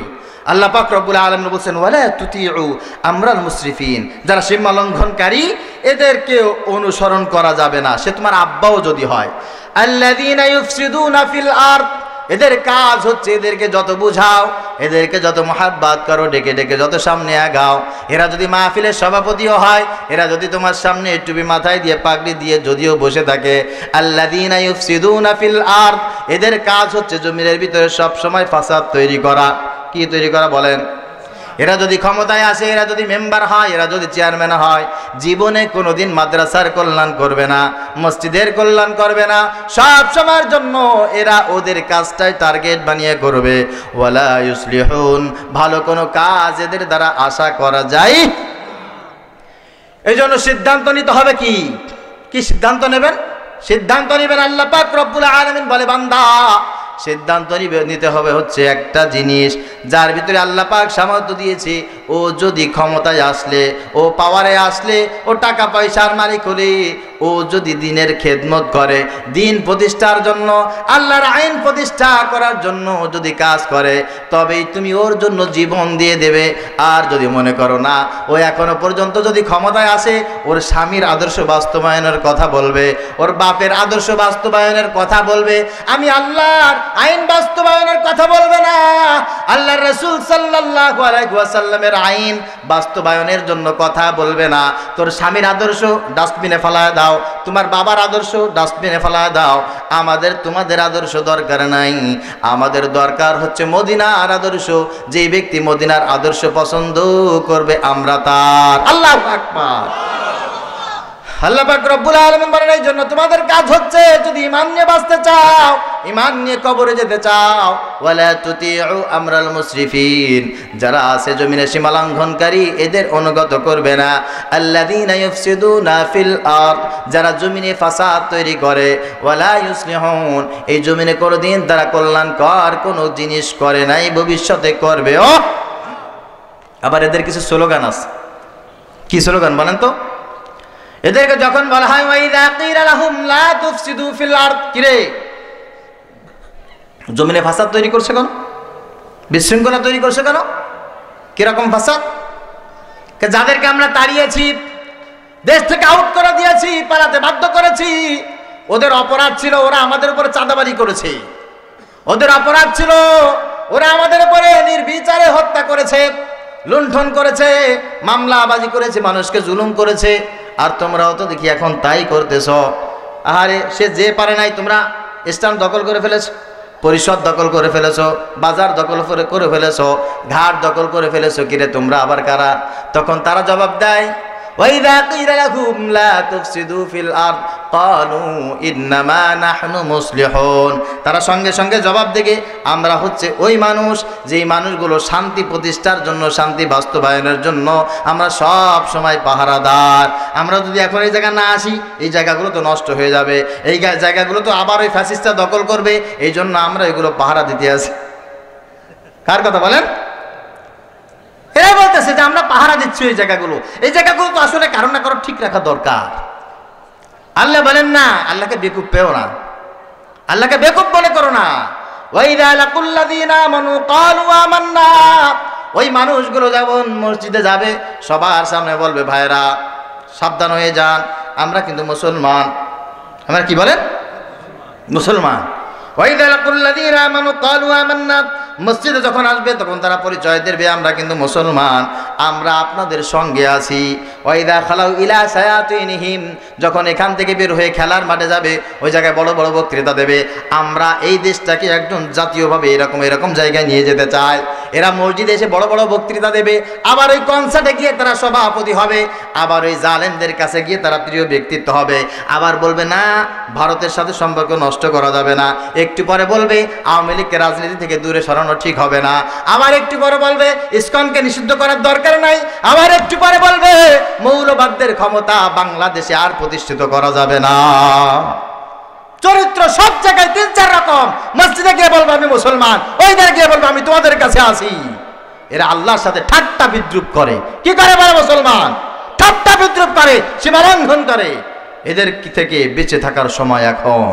আল্লাহ পাক রব্বুল আলামিন বলেছেন, ওয়ালা তুতিউ আমরাল মুসরিফিন। যারা সীমা লঙ্ঘনকারী এদেরকে অনুসরণ করা যাবে না, সে তোমার আব্বাও যদি হয়। আল্লাযীনা ইউফসিদুনা ফিল আরদ, এদের কাজ হচ্ছে এদেরকে যত বুঝাও, এদেরকে যত মহাব্বত করো, ডেকে ডেকে যত সামনে আগাও। এরা যদি মাহফিলের সভাপতিও হয়, এরা যদি তোমার সামনে টুপি মাথায় দিয়ে পাগড়ি দিয়ে যদিও বসে থাকে, আল্লাযীনা ইউফসিদুনা ফিল আরদ, এদের কাজ হচ্ছে জমিনের ভিতরে সব সময় ফাসাদ তৈরি করা। কি তৈরি করা বলেন? এরা যদি ক্ষমতায় আসে, এরা যদি মেম্বার হয়, এরা যদি চেয়ারম্যান হয়, জীবনে কোনোদিন মাদ্রাসার কল্যাণ করবে না, মসজিদের কল্যাণ করবে না, সব সময়ের জন্য এরা ওদের কাজটাই টার্গেট বানিয়ে করবে। ওয়ালা ইউসলিহুন, ভালো কোনো কাজ এদের দ্বারা আশা করা যায়। এই জন্য সিদ্ধান্ত নিতে হবে। কি সিদ্ধান্ত নেবেন? সিদ্ধান্ত নেবেন আল্লাহ পাক রব্বুল আলামিন বলে, বান্দা সিদ্ধান্ত নিতে হবে হচ্ছে একটা জিনিস, যার ভিতরে আল্লাহ পাক সামর্থ্য দিয়েছে, ও যদি ক্ষমতায় আসলে, ও পাওয়ারে আসলে, ও টাকা পয়সার মালিক হলে, ও যদি দিনের খেদমত করে, দিন প্রতিষ্ঠার জন্য, আল্লাহর আইন প্রতিষ্ঠা করার জন্য যদি কাজ করে, তবেই তুমি ওর জন্য জীবন দিয়ে দেবে। আর যদি মনে করো না, ও এখনো পর্যন্ত যদি ক্ষমতায় আসে, ওর স্বামীর আদর্শ বাস্তবায়নের কথা বলবে, ওর বাপের আদর্শ বাস্তবায়নের কথা বলবে, আমি আল্লাহর আইন বাস্তবায়নের কথা বলবে না, আল্লাহর রাসূল সাল্লাল্লাহু আলাইহি ওয়াসাল্লামের আইন বাস্তবায়নের জন্য কথা বলবে না, তোর স্বামীর আদর্শ ডাস্টবিনে ফেলায় দাও, তোমার বাবার আদর্শ ডাস্টবিনে ফেলায় দাও, আমাদের তোমাদের আদর্শ দরকার নাই, আমাদের দরকার হচ্ছে মদিনার আদর্শ। যে ব্যক্তি মদিনার আদর্শ পছন্দ করবে, আমরা তার। আল্লাহু আকবার। আল্লাহ পাক রব্বুল আলামিন বলেন, এই জন্য তোমাদের কাজ হচ্ছে, যদি ঈমান নিয়ে বাঁচতে চাও, ঈমান নিয়ে কবরে যেতে চাও, ওয়ালা তুতিউ আমরাল মুসরিফিন, যারা আছে জমিনে সীমা লঙ্ঘনকারী, এদের অনুগত করবে না। আল্লাযীনা ইউফসিদুনা ফিল আরদ, যারা জমিনে ফাসাদ তৈরি করে, ওয়ালা ইউসলিহুন, এই জমিনে কোনোদিন তারা কল্যাণকর কোনো জিনিস করে নাই, ভবিষ্যতে করবেও। আবার এদের কিছু স্লোগান আছে। কি স্লোগান বলেন তো? এদেরকে যখন বলা হয় ওয়াইদা কিরা লাহুম লা তুফসিদু ফিল আরদ, কিরে জমিনে ফাসাদ তৈরি করছে কেন, বিশৃঙ্খলা তৈরি করছে কেন? কিরকম ফাসাদ? যাদেরকে আমরা তাড়িয়েছি, দেশ থেকে আউট করে দিয়েছি, পালাতে বাধ্য করেছি, ওদের অপরাধ ছিল ওরা আমাদের উপরে চাঁদাবাজি করেছে, ওদের অপরাধ ছিল ওরা আমাদের উপরে নির্বিচারে হত্যা করেছে, লুণ্ঠন করেছে, মামলাবাজি করেছে, মানুষকে জুলুম করেছে। আর তোমরাও তো দেখি এখন তাই করতেছ। আরে সে যে পারে নাই, তোমরা স্ট্যান্ড দখল করে ফেলেছ, পরিষদ দখল করে ফেলেছ, বাজার দখল করে ফেলেছ, ঘাট দখল করে ফেলেছ, কিরে তোমরা আবার কারা? তখন তারা জবাব দেয়, ওয়াইদা কিরা লাহুম লা তুফসিদু ফিল আরদ ক্বালু ইন্নামা নাহনু মুসলিহুন, তারা সঙ্গে সঙ্গে জবাব দেবে, আমরা হচ্ছে ওই মানুষ, যেই মানুষগুলো শান্তি প্রতিষ্ঠার জন্য, শান্তি বাস্তবায়নের জন্য আমরা সব সময় পাহারাদার। আমরা যদি এখন এই জায়গা না আসি, এই জায়গাগুলো তো নষ্ট হয়ে যাবে, এই জায়গাগুলো তো আবার ওই ফ্যাসিস্টরা দখল করবে, এই জন্য আমরা এগুলো পাহারা দিতে আসি। কার কথা বলেন? এরা বলতেছে যে আমরা পাহারা দিচ্ছি এই জায়গাগুলো, এই জায়গাগুলো তো আসলে কারণ না কারণ ঠিক রাখা দরকার। আল্লাহ বলেন না, আল্লাহকে বেকুব পেও না, আল্লাহকে বেকুব মনে করো না। ওয়াইদা লাকুল্লাযীনা আমানু ক্বালু আমান্না, ওই মানুষগুলো যখন মসজিদে যাবে সবার সামনে বলবে, ভাইরা সাবধান হয়ে যান, আমরা কিন্তু মুসলমান। আমরা কি বলেন? মুসলমান। ওয়াইদা লাকুল্লাযীনা আমানু ক্বালু আমান্না মসজিদে যখন আসবে তখন তারা পরিচয় দেবে আমরা কিন্তু মুসলমান, আমরা আপনাদের সঙ্গে আছি। ওয়াইদা খালাউ ইলা সায়াতিনহিম, যখন এখান থেকে বের হয়ে খেলার মাঠে যাবে ওই জায়গায় বড় বড় বক্তৃতা দেবে, আমরা এই দেশটাকে একজন জাতীয়ভাবে এরকম জায়গায় নিয়ে যেতে চাই। এরা মসজিদে এসে বড় বড় বক্তৃতা দেবে, আবার ওই কনসার্টে গিয়ে তারা সভাপতি হবে, আবার ওই জালেমদের কাছে গিয়ে তারা প্রিয় ব্যক্তিত্ব হবে, আবার বলবে না ভারতের সাথে সম্পর্ক নষ্ট করা যাবে না, একটু পরে বলবে আওয়ামী লীগকে রাজনীতি থেকে দূরে সরানো ঠিক হবে না, আবার একটু পরে বলবে ইসকনকে নিষিদ্ধ করার দরকার নাই, আবার একটু পরে বলবে মৌলবাদদের ক্ষমতা বাংলাদেশে আর প্রতিষ্ঠিত করা যাবে না। চরিত্র সব জায়গায় 3-4 রকম। মসজিদে গিয়ে বলবো আমি মুসলমান, ওই জায়গায় গিয়ে বলবো আমি তোমাদের কাছে আসি। এরা আল্লাহর সাথে ঠাট্টা বিদ্রুপ করে। কি করে বলে মুসলমান? ঠাট্টা বিদ্রুপ করে, সীমালঙ্ঘন করে। এদের থেকে বেঁচে থাকার সময় এখন।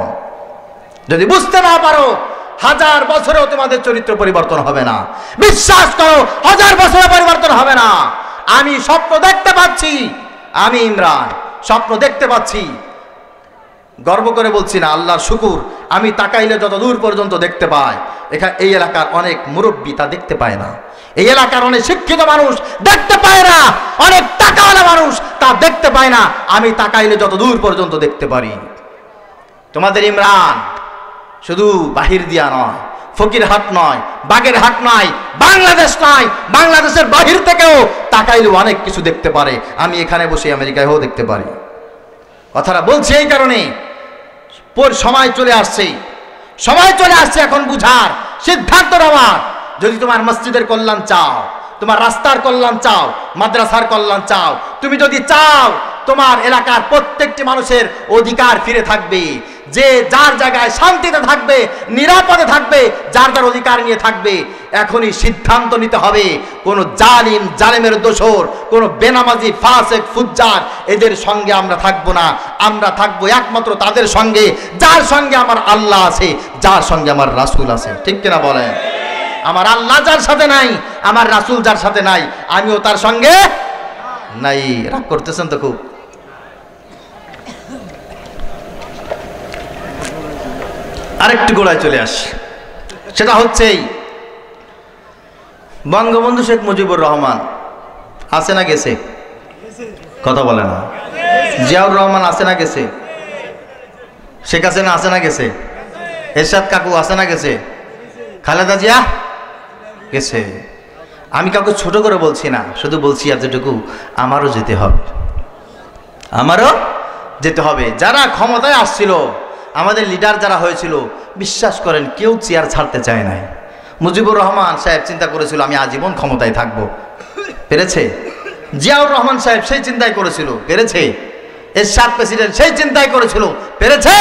যদি বুঝতে না পারো 1000 বছরেও তোমাদের চরিত্র পরিবর্তন হবে না। বিশ্বাস করো 1000 বছরে পরিবর্তন হবে না। আমি স্বপ্ন দেখতে পাচ্ছি, আমি ইমরান স্বপ্ন দেখতে পাচ্ছি, গর্ব করে বলছি না, আল্লাহর শুকুর। আমি তাকাইলে যত দূর পর্যন্ত দেখতে পাই, এখানে এই এলাকার অনেক মুরব্বী তা দেখতে পায় না, এই এলাকার অনেক শিক্ষিত মানুষ দেখতে পায় না, অনেক টাকাওয়ালা মানুষ তা দেখতে পায় না। আমি তাকাইলে যত দূর পর্যন্ত দেখতে পারি। তোমাদের ইমরান শুধু বাহির দিয়া নয়, ফকিরহাট নয়, বাগেরহাট নয়, বাংলাদেশ নয়, বাংলাদেশের বাহির থেকেও তাকাইলে অনেক কিছু দেখতে পারে। আমি এখানে বসে আমেরিকায়ও দেখতে পারি। কথাটা বলছি এই কারণে, সময় চলে আসছে, সময় চলে আসছে এখন বুঝার, সিদ্ধান্ত নেওয়ার। যদি তোমার মসজিদের কল্যাণ চাও, তোমার রাস্তার কল্যাণ চাও, মাদ্রাসার কল্যাণ চাও, তুমি যদি চাও তোমার এলাকার প্রত্যেকটি মানুষের অধিকার ফিরে থাকবে, যে যার জায়গায় শান্তিতে থাকবে, নিরাপদে থাকবে, যার যার অধিকার নিয়ে থাকবে, এখনই সিদ্ধান্ত নিতে হবে কোন জালেমের দোসর, কোন বেনামাজি ফাসেক ফুজ্জার এদের সঙ্গে আমরা থাকবো না। আমরা থাকবো একমাত্র তাদের সঙ্গে যার সঙ্গে আমার আল্লাহ আছে, যার সঙ্গে আমার রাসূল আছে। ঠিক কিনা বলেন? আমার আল্লাহ যার সাথে নাই, আমার রাসূল যার সাথে নাই, আমিও তার সঙ্গে নাই। রাগ করতেছেন তো খুব। আরেকটি গোড়ায় চলে আসি, সেটা হচ্ছে বঙ্গবন্ধু শেখ মুজিবুর রহমান আছে না গেছে? কথা বলে না। জিয়াউর রহমান আছে না গেছে? শেখ হাসিনা আছে না গেছে? এরশাদ কাকু আছে না গেছে? খালেদা জিয়া গেছে। আমি কাউকে ছোট করে বলছি না, শুধু বলছি এতটুকু, আমারও যেতে হবে, আমারও যেতে হবে। যারা ক্ষমতায় আসছিল, আমাদের লিডার যারা হয়েছিল, বিশ্বাস করেন কেউ চেয়ার ছাড়তে চায় নাই। মুজিবুর রহমান সাহেব চিন্তা করেছিল আমি আজীবন ক্ষমতায় থাকবো, পেরেছে? জিয়াউর রহমান সাহেব সেই চিন্তাই করেছিল, পেরেছে? এরশাদ প্রেসিডেন্ট সেই চিন্তাই করেছিল, পেরেছে?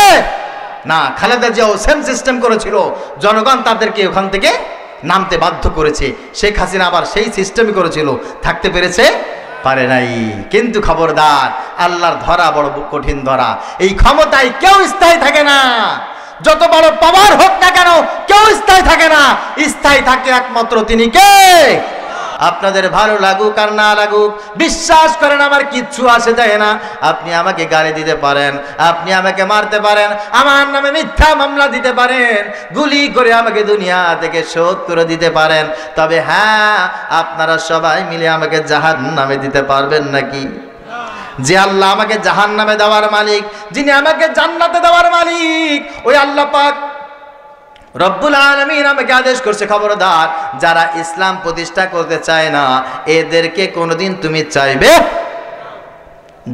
না। খালেদা জিয়াও সেম সিস্টেম করেছিল, জনগণ তাদেরকে ওখান থেকে নামতে বাধ্য করেছে। শেখ হাসিনা আবার সেই সিস্টেমই করেছিল, থাকতে পেরেছে? পারে নাই। কিন্তু খবরদার, আল্লাহর ধরা বড় কঠিন ধরা। এই ক্ষমতায় কেউ স্থায়ী থাকে না, যত বড় পাওয়ার হোক না কেন কেউ স্থায়ী থাকে না। স্থায়ী থাকে একমাত্র তিনি কে? আপনাদের ভালো লাগুক আর না লাগুক, বিশ্বাস করেন আমার কিচ্ছু আসে যায় না। আপনি আমাকে গালি দিতে পারেন, আপনি আমাকে মারতে পারেন, আমার নামে মিথ্যা মামলা দিতে পারেন, গুলি করে আমাকে দুনিয়া থেকে শোধ করে দিতে পারেন, তবে হ্যাঁ, আপনারা সবাই মিলে আমাকে জাহান্নামে দিতে পারবেন নাকি? যে আল্লাহ আমাকে জাহান্নামে দেওয়ার মালিক, যিনি আমাকে জান্নাতে দেওয়ার মালিক, ওই আল্লাহ পাক রব্বুল আলামিন আমাকে আদেশ করছে, খবরদার যারা ইসলাম প্রতিষ্ঠা করতে চায় না এদেরকে কোনোদিন তুমি চাইবে?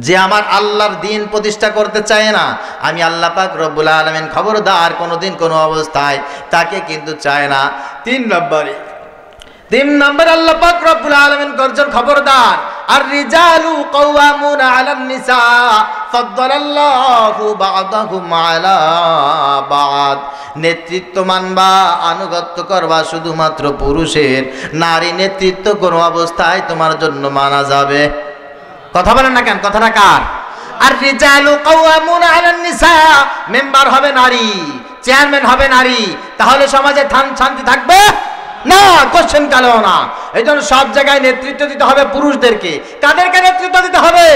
যে আমার আল্লাহর দিন প্রতিষ্ঠা করতে চায় না, আমি আল্লাহ পাক রব্বুল আলামিন খবরদার কোনোদিন কোনো অবস্থায় তাকে কিন্তু চায় না। 3 নম্বর আল্লাহ পাক রব্বুল আলামিন করছেন খবরদার, আর রিজালু কাওয়ামুনা আলান নিসা ফাদ্দালাল্লাহু বা'দাহুম আলা বা'দ। নেতৃত্ব মানবা, আনুগত্য করবা শুধুমাত্র পুরুষের, নারী নেতৃত্ব কোনো অবস্থায় তোমার জন্য মানা যাবে? কথা বলেন না কেন? কথাটা কার? আর রিজালু কাওয়ামুনা আলান নিসা, মেম্বার হবে নারী, চেয়ারম্যান হবে নারী, তাহলে সমাজে শান্তি থাকবে না? কোশ্চেন কালেও না। এই জন্য সব জায়গায় নেতৃত্ব দিতে হবে পুরুষদেরকে। কাদেরকে নেতৃত্ব দিতে হবে?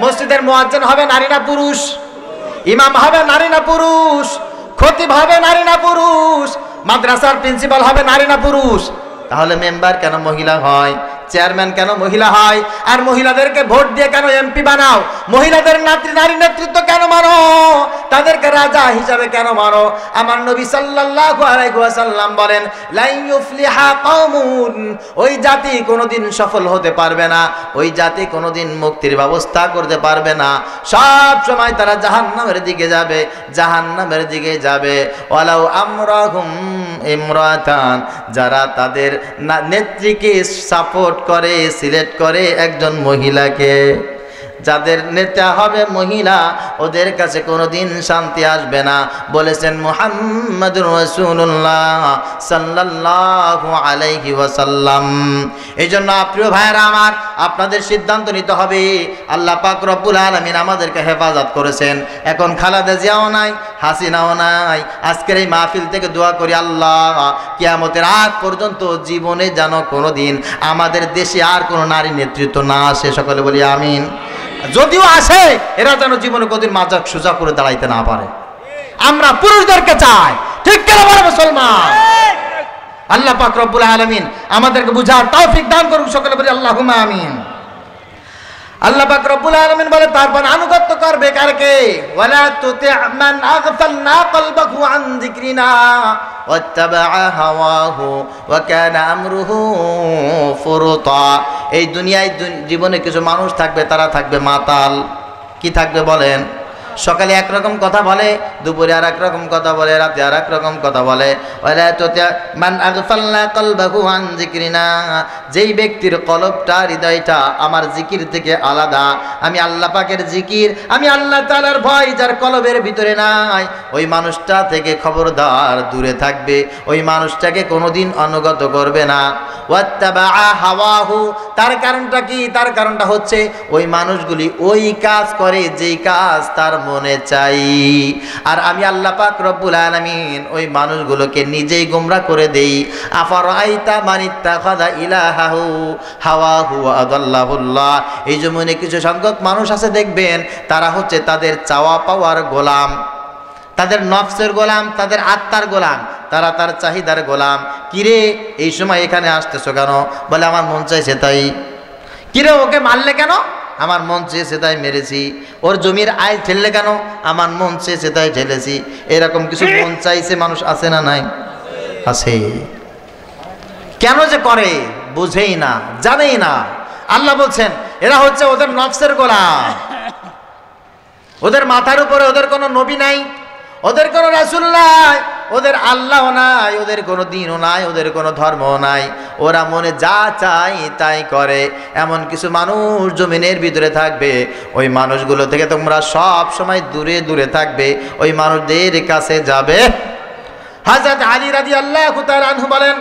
মসজিদের মুয়াজ্জিন হবে নারী না পুরুষ? ইমাম হবে নারী না পুরুষ? খতিব হবে নারী না পুরুষ? মাদ্রাসার প্রিন্সিপাল হবে নারী না পুরুষ? তাহলে মেম্বার কেন মহিলা হয়, চেয়ারম্যান কেন মহিলা হয়? আর মহিলাদেরকে ভোট দিয়ে কেন এমপি বানাও? মহিলাদের নারী নেতৃত্ব কেন মানো? তাদেরকে রাজা হিসাবে কেন মানো? আমার নবী সাল্লাল্লাহু আলাইহি ওয়াসাল্লাম বলেন, লা ইউফলিহা কওমুন, ওই জাতি কোনোদিন সফল হতে পারবে না, ওই জাতি কোনোদিন মুক্তির ব্যবস্থা করতে পারবে না, সব সময় তারা জাহান্নামের দিকে যাবে, জাহান্নামের দিকে যাবে। ওয়ালাউ আমরাহুম ইমরাতান, যারা তাদের নেত্রীকে সাপোর্ট করে, সিলেক্ট করে একজন মহিলাকে, যাদের নেতা হবে মহিলা, ওদের কাছে কোনোদিন শান্তি আসবে না। বলেছেন মুহাম্মাদুর রাসূলুল্লাহ সাল্লাল্লাহু আলাইহি ওয়াসাল্লাম। এই জন্য প্রিয় ভাইয়েরা আমার, আপনাদের সিদ্ধান্ত নিতে হবে। আল্লাহ পাক রব্বুল আলামিন আমাদেরকে হেফাজত করেছেন। এখন খালেদা জিয়াও নাই, হাসিনাও নাই। আজকের এই মাহফিল থেকে দোয়া করি, আল্লাহ কিয়ামতের আগ পর্যন্ত জীবনে যেন কোনোদিন আমাদের দেশে আর কোনো নারী নেতৃত্ব না আসে। সকলে বলি আমিন। যদিও আসে, এরা যেন জীবনে কোনদিন মাজাক সোজা করে দাঁড়াইতে না পারে। আমরা পুরুষদেরকে চাই, ঠিক কেন বলে মুসলমান? আল্লাহ পাক রব্বুল আলামিন আমাদেরকে বুঝার তৌফিক দান করুন। সকলে বলি আল্লাহুম্মা আমিন। আল্লাহ পাক রব্বুল আলামিন বলে, তারপর আনুগত্য করবে কারকে? ওয়ালা তুতি' মান আগফালনা কলবাহু আন যিকরিনা ওয়াত্তাবা'a হাওয়াহু ওয়া কানা আমরুহু ফুরতা। এই দুনিয়ায় জীবনে কিছু মানুষ থাকবে, তারা থাকবে মাতাল। কি থাকবে বলেন? সকালে একরকম কথা বলে, দুপুরে আর এক রকম কথা বলে, রাতে আর এক রকম কথা বলে। ওয়ালা তুতি' মান আগফালনা কলবাহু আন যিকরিনা, যেই ব্যক্তির কলবটা, হৃদয়টা আমার জিকির থেকে আলাদা, আমি আল্লাহ পাকের জিকির, আমি আল্লাহ তাআলার ভয় যার কলবের ভিতরে নাই, ওই মানুষটা থেকে খবরদার দূরে থাকবে। ওই মানুষটাকে কোনোদিন অনুগত করবে না। ওয়াত্তাবা'a হাওয়াহু, তার কারণটা কি? তার কারণটা হচ্ছে ওই মানুষগুলি ওই কাজ করে যেই কাজ তার মনে চাই। আর আমি আল্লাহ পাক রব্বুল আলামিন ওই মানুষগুলোকে নিজেই গোমরা করে দেই। আফারাইতা মান ইত্তাখাযা ইলাহাহু হাওয়াহু ওয়া আদাল্লাহুল্লাহ। এই জমিনে কিছু সংখ্যক মানুষ আছে, দেখবেন তারা হচ্ছে তাদের চাওয়া পাওয়ার গোলাম, তাদের নফসের গোলাম, তাদের আত্মার গোলাম, তারা তার চাহিদার গোলাম। কিরে এই সময় এখানে আসতেছো কেন? বলে আমার মন চাইছে তাই। কিরে ওকে মারলে কেন? আমার মন চেয়েছে তাই মেরেছি। ওর জমির আইল ঠেললে কেন? আমার মন চেয়েছে তাই ঠেলেছি। এরকম কিছু মন চাইছে মানুষ আছে না নাই? আছে। কেন যে করে বুঝেই না, জানেই না। আল্লাহ বলছেন এরা হচ্ছে ওদের নফসের গোলাম। ওদের মাথার উপরে ওদের কোনো নবী নাই, ওদের কোনো রাসূল নাই, ওদের আল্লাহ নাই, ওদের কোনো দিনও নাই, ওদের কোনো ধর্মও নাই। ওরা মনে যা চায় তাই করে। এমন কিছু মানুষ জমিনের ভিতরে থাকবে, ওই মানুষগুলো থেকে তোমরা সব সময় দূরে দূরে থাকবে, ওই মানুষদের কাছে যাবে। হযরত আলী রাদিয়াল্লাহু তাআলা আনহু বলেন,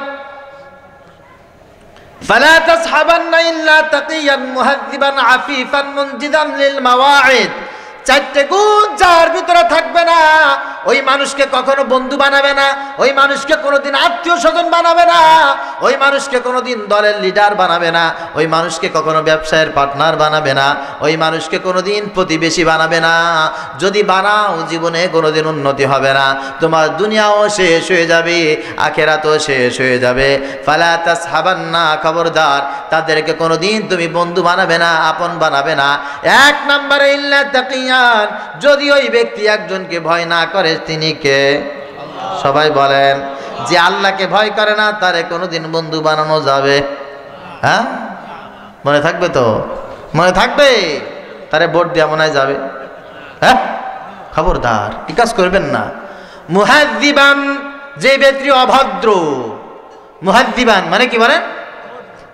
ফালা তাসহাবান্না ইল্লা তাকিয়ান মুহাদ্দিবান আফিফান মুনজিদান লিল মাওয়াইদ। চারটে গুণ যার ভিতরে থাকবে না, ওই মানুষকে কখনো বন্ধু বানাবে না, ওই মানুষকে কোনোদিন আত্মীয় স্বজন বানাবে না, ওই মানুষকে কোনোদিন দলের লিডার বানাবে না, ওই মানুষকে কখনো ব্যবসায়ের পার্টনার বানাবে না, ওই মানুষকে কোনোদিন প্রতিবেশী বানাবে না। যদি বানাও জীবনে কোনোদিন উন্নতি হবে না, তোমার দুনিয়াও শেষ হয়ে যাবে, আখিরাতও শেষ হয়ে যাবে। ফালা তাসহাবান্না, খবরদার তাদেরকে কোনোদিন তুমি বন্ধু বানাবে না, আপন বানাবে না। এক নম্বরে ইল্লা তাকিয়া, যদি ওই ব্যক্তি একজনকে ভয় না করে, তিনি কে? সবাই বলেন। যে আল্লাহকে ভয় করে না তারে কোনোদিন বন্ধু বানানো যাবে? হ্যাঁ, মনে থাকবে তো? মনে থাকবে? তারে ভোট দেওয়া মনে যাবে? হ্যাঁ, খবরদার এই কাজ করবেন না। মুহাদ্দিবান, যে ব্যক্তি অভদ্র। মুহাদ্দিবান মানে কি বলেন?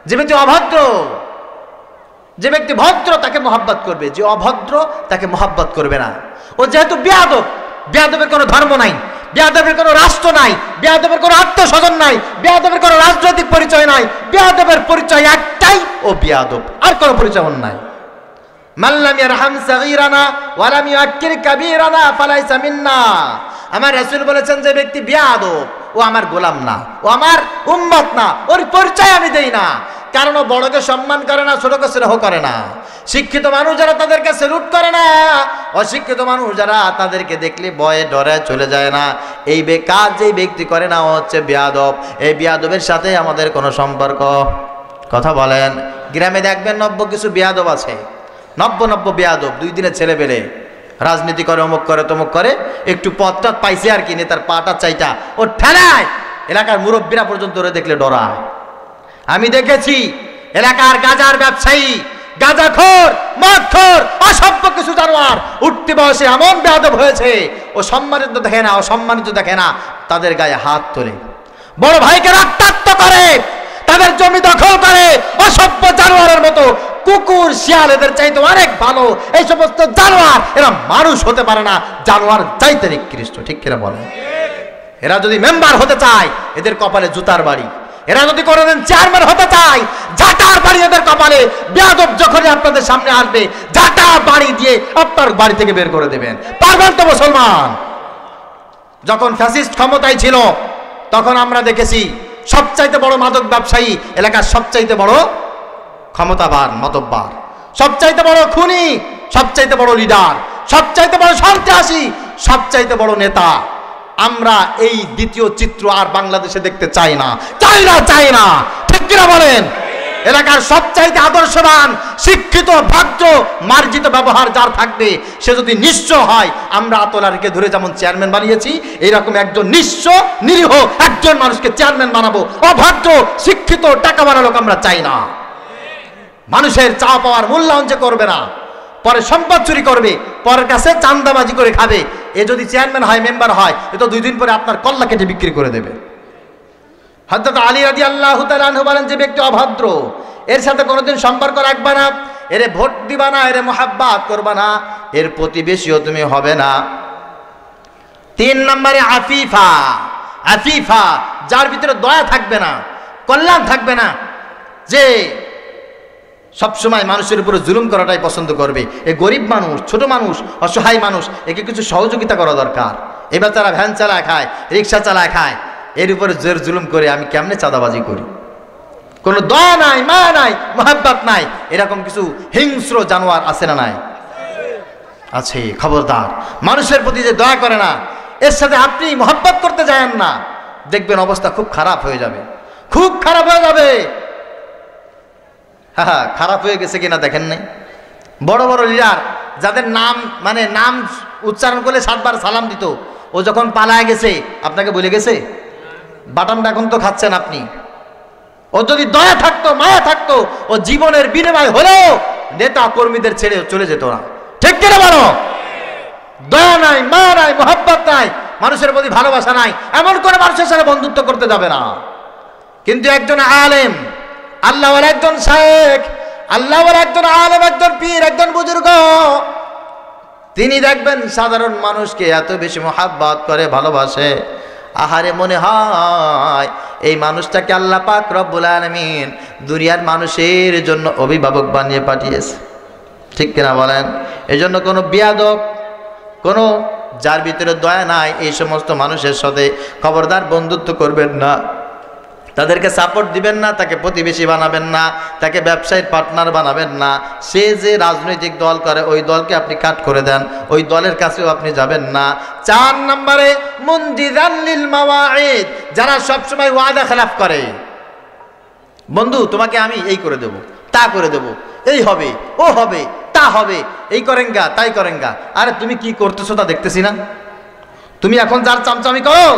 যে ব্যক্তি অভদ্র। যে ব্যক্তি ভদ্র তাকে মহব্বত করবে, যে অভদ্র তাকে মহব্বত করবে না। ও যেহেতু বেয়াদব, বেয়াদবের কোনো ধর্ম নাই, বেয়াদবের কোনো রাষ্ট্র নাই, বেয়াদবের কোনো আত্মস্বজন নাই, বেয়াদবের কোনো রাজনৈতিক পরিচয় নাই। বেয়াদবের পরিচয় একটাই, ও বেয়াদব, আর কোনো পরিচয় নাই। মান লাম ইয়ারহাম সাগীরানা ওয়া লাম ইউআক্কির কাবীরানা ফালাইসা মিন্না। আমার রাসূল বলেছেন যে ব্যক্তি বেয়াদব, ও আমার গোলাম না, ও আমার উম্মত না, ওর পরিচয় আমি দেই না। কারণ ও বড়কে সম্মান করে না, ছোটকে স্নেহ করে না। শিক্ষিত মানুষ যারা তাদেরকে স্যালুট করে না, অশিক্ষিত মানুষ যারা তাদেরকে দেখলে ভয়ে ডরে চলে যায় না। এই কাজ যেই ব্যক্তি করে না ও হচ্ছে বেয়াদব। এই বেয়াদবের সাথে আমাদের কোনো সম্পর্ক। কথা বলেন। গ্রামে দেখবেন নব্য কিছু বেয়াদব আছে, নব্য বেয়াদব, 2 দিনের ছেলে পেলে রাজনীতি করে, অমুক করে তমুক করে, একটু পথটা পাইছে আর কি, তার পাটা চাইটা ও ঠেলায় এলাকার মুরব্বীরা পর্যন্ত ওরে দেখলে ডরায়। আমি দেখেছি এলাকার গাজার ব্যবসায়ী, গাজাখোর, মদখোর, অসভ্য কিছু জানোয়ার উঠতি বয়সে এমন বেয়াদব হয়েছে, ও সম্মানিত দেখে না, অসম্মানিত দেখে না, তাদের গায়ে হাত তোলে, বড় ভাইকে রক্তাক্ত করে, তাদের জমি দখল করে, অসভ্য জানোয়ারের মতো। কুকুর শিয়াল এদের চাইতে অনেক ভালো। এই সমস্ত জানোয়ার, এরা মানুষ হতে পারে না, জানোয়ার চাইতে নিকৃষ্ট। ঠিক কিনা বলেন? এরা যদি মেম্বার হতে চায় এদের কপালে জুতার বাড়ি, এরা যদি কোনোদিন চেয়ারম্যান হতে চায় ঝাঁটার বাড়ি এদের কপালে। বেয়াদব যখনই আপনাদের সামনে আসবে ঝাঁটা বাড়ি দিয়ে আপনার বাড়ি থেকে বের করে দেবেন। পারবেন তো মুসলমান? যখন ফ্যাসিস্ট ক্ষমতায় ছিল তখন আমরা দেখেছি সবচাইতে বড় মাদক ব্যবসায়ী এলাকার সবচাইতে বড় ক্ষমতাবান মাতব্বর, সবচাইতে বড় খুনি, সবচাইতে বড় লিডার, সবচাইতে বড় সন্ত্রাসী, সবচাইতে বড় নেতা। আমরা এই দ্বিতীয় চিত্র আর বাংলাদেশে দেখতে চাই না, চাই না। ঠিক কিনা বলেন? এলাকার সবচাইতে আদর্শবান, শিক্ষিত, ভদ্র, মার্জিত ব্যবহার যার থাকবে সে যদি নিঃস্ব হয়, আমরা আতলারকে ধরে যেমন চেয়ারম্যান বানিয়েছি, এইরকম একজন নিঃস্ব নিরীহ একজন মানুষকে চেয়ারম্যান বানাবো। অভদ্র, শিক্ষিত, টাকাওয়ালা লোক আমরা চাই না। মানুষের চা পাওয়ার মূল্যায়ন যে করবে না, পরে সম্পদ চুরি করবে, পরের কাছে চান্দাবাজি করে খাবে, এ যদি চেয়ারম্যান হয়, মেম্বার হয়, এ তো 2 দিন পরে আপনার কল্লা কেটে বিক্রি করে দেবে। হযরত আলী রাদিয়াল্লাহু তাআলা আনহু বলেন, যে ব্যক্তি অভদ্র এর সাথে কোনোদিন সম্পর্ক রাখবা না, এরে ভোট দিবা না, এরে মোহাব্বত করবা না, এর প্রতিবেশীও তুমি হবে না। 3 নম্বরে আফিফা। আফিফা, যার ভিতরে দয়া থাকবে না, কল্যাণ থাকবে না, যে সবসময় মানুষের উপরে জুলুম করাটাই পছন্দ করবে। এ গরিব মানুষ, ছোট মানুষ, অসহায় মানুষ, একে কিছু সহযোগিতা করা দরকার। এ বেচারা ভ্যান চালায় খায়, রিক্সা চালায় খায়, এর উপরে জোর জুলুম করে আমি কেমনে চাঁদাবাজি করি? কোনো দয়া নাই, মায়া নাই, মোহাব্বত নাই। এরকম কিছু হিংস্র জানোয়ার আছে না নাই? আছে। খবরদার, মানুষের প্রতি যে দয়া করে না, এর সাথে আপনি মোহাব্বত করতে যায়েন না, দেখবেন অবস্থা খুব খারাপ হয়ে যাবে, খুব খারাপ হয়ে যাবে। হ্যাঁ, খারাপ হয়ে গেছে কিনা দেখেন নাই? বড় বড় লিডার যাদের নাম নাম উচ্চারণ করলে 7 বার সালাম দিত, ও যখন পালায় গেছে আপনাকে বলে গেছে, বাটামটা এখন তো খাচ্ছেন আপনি। ও যদি দয়া থাকতো, মায়া থাকতো, ও জীবনের বিনিময় হলেও নেতা কর্মীদের ছেড়ে চলে যেত না। ঠিক কিনা বলো? দয়া নাই, মায়া নাই, মোহাব্বত নাই, মানুষের প্রতি ভালোবাসা নাই, এমন করে মানুষের সাথে বন্ধুত্ব করতে যাবে না। কিন্তু একজন আলেম, আল্লাহওয়ালা একজন শেখ, আল্লাহওয়ালা একজন আলেম, একজন পীর, একজন বুজুর্গ, তিনি দেখবেন সাধারণ মানুষকে এত বেশি মোহাব্বত করে, ভালোবাসে। আহারে, মনে হয় এই মানুষটাকে আল্লাহ পাক রব্বুল আলামিন দুনিয়ার মানুষের জন্য অভিভাবক বানিয়ে পাঠিয়েছে। ঠিক কিনা বলেন? এজন্য কোনো বেয়াদব, কোনো যার ভিতরে দয়া নাই, এই সমস্ত মানুষের সাথে খবরদার বন্ধুত্ব করবেন না, তাদেরকে সাপোর্ট দিবেন না, তাকে প্রতিবেশী বানাবেন না, তাকে ব্যবসায়ীর পার্টনার বানাবেন না। সে যে রাজনৈতিক দল করে ওই দলকে আপনি কাট করে দেন, ওই দলের কাছেও আপনি যাবেন না। 4 নম্বরে মুনজিদান লিল মাওয়াইদ, যারা সবসময় ওয়াদা খেলাফ করে। বন্ধু, তোমাকে আমি এই করে দেব, তা করে দেব, এই হবে, ও হবে, তা হবে, এই করেঙ্গা, তাই করেঙ্গা। আরে তুমি কি করতেছো তা দেখতেছি না? তুমি এখন যার চামচামি করো,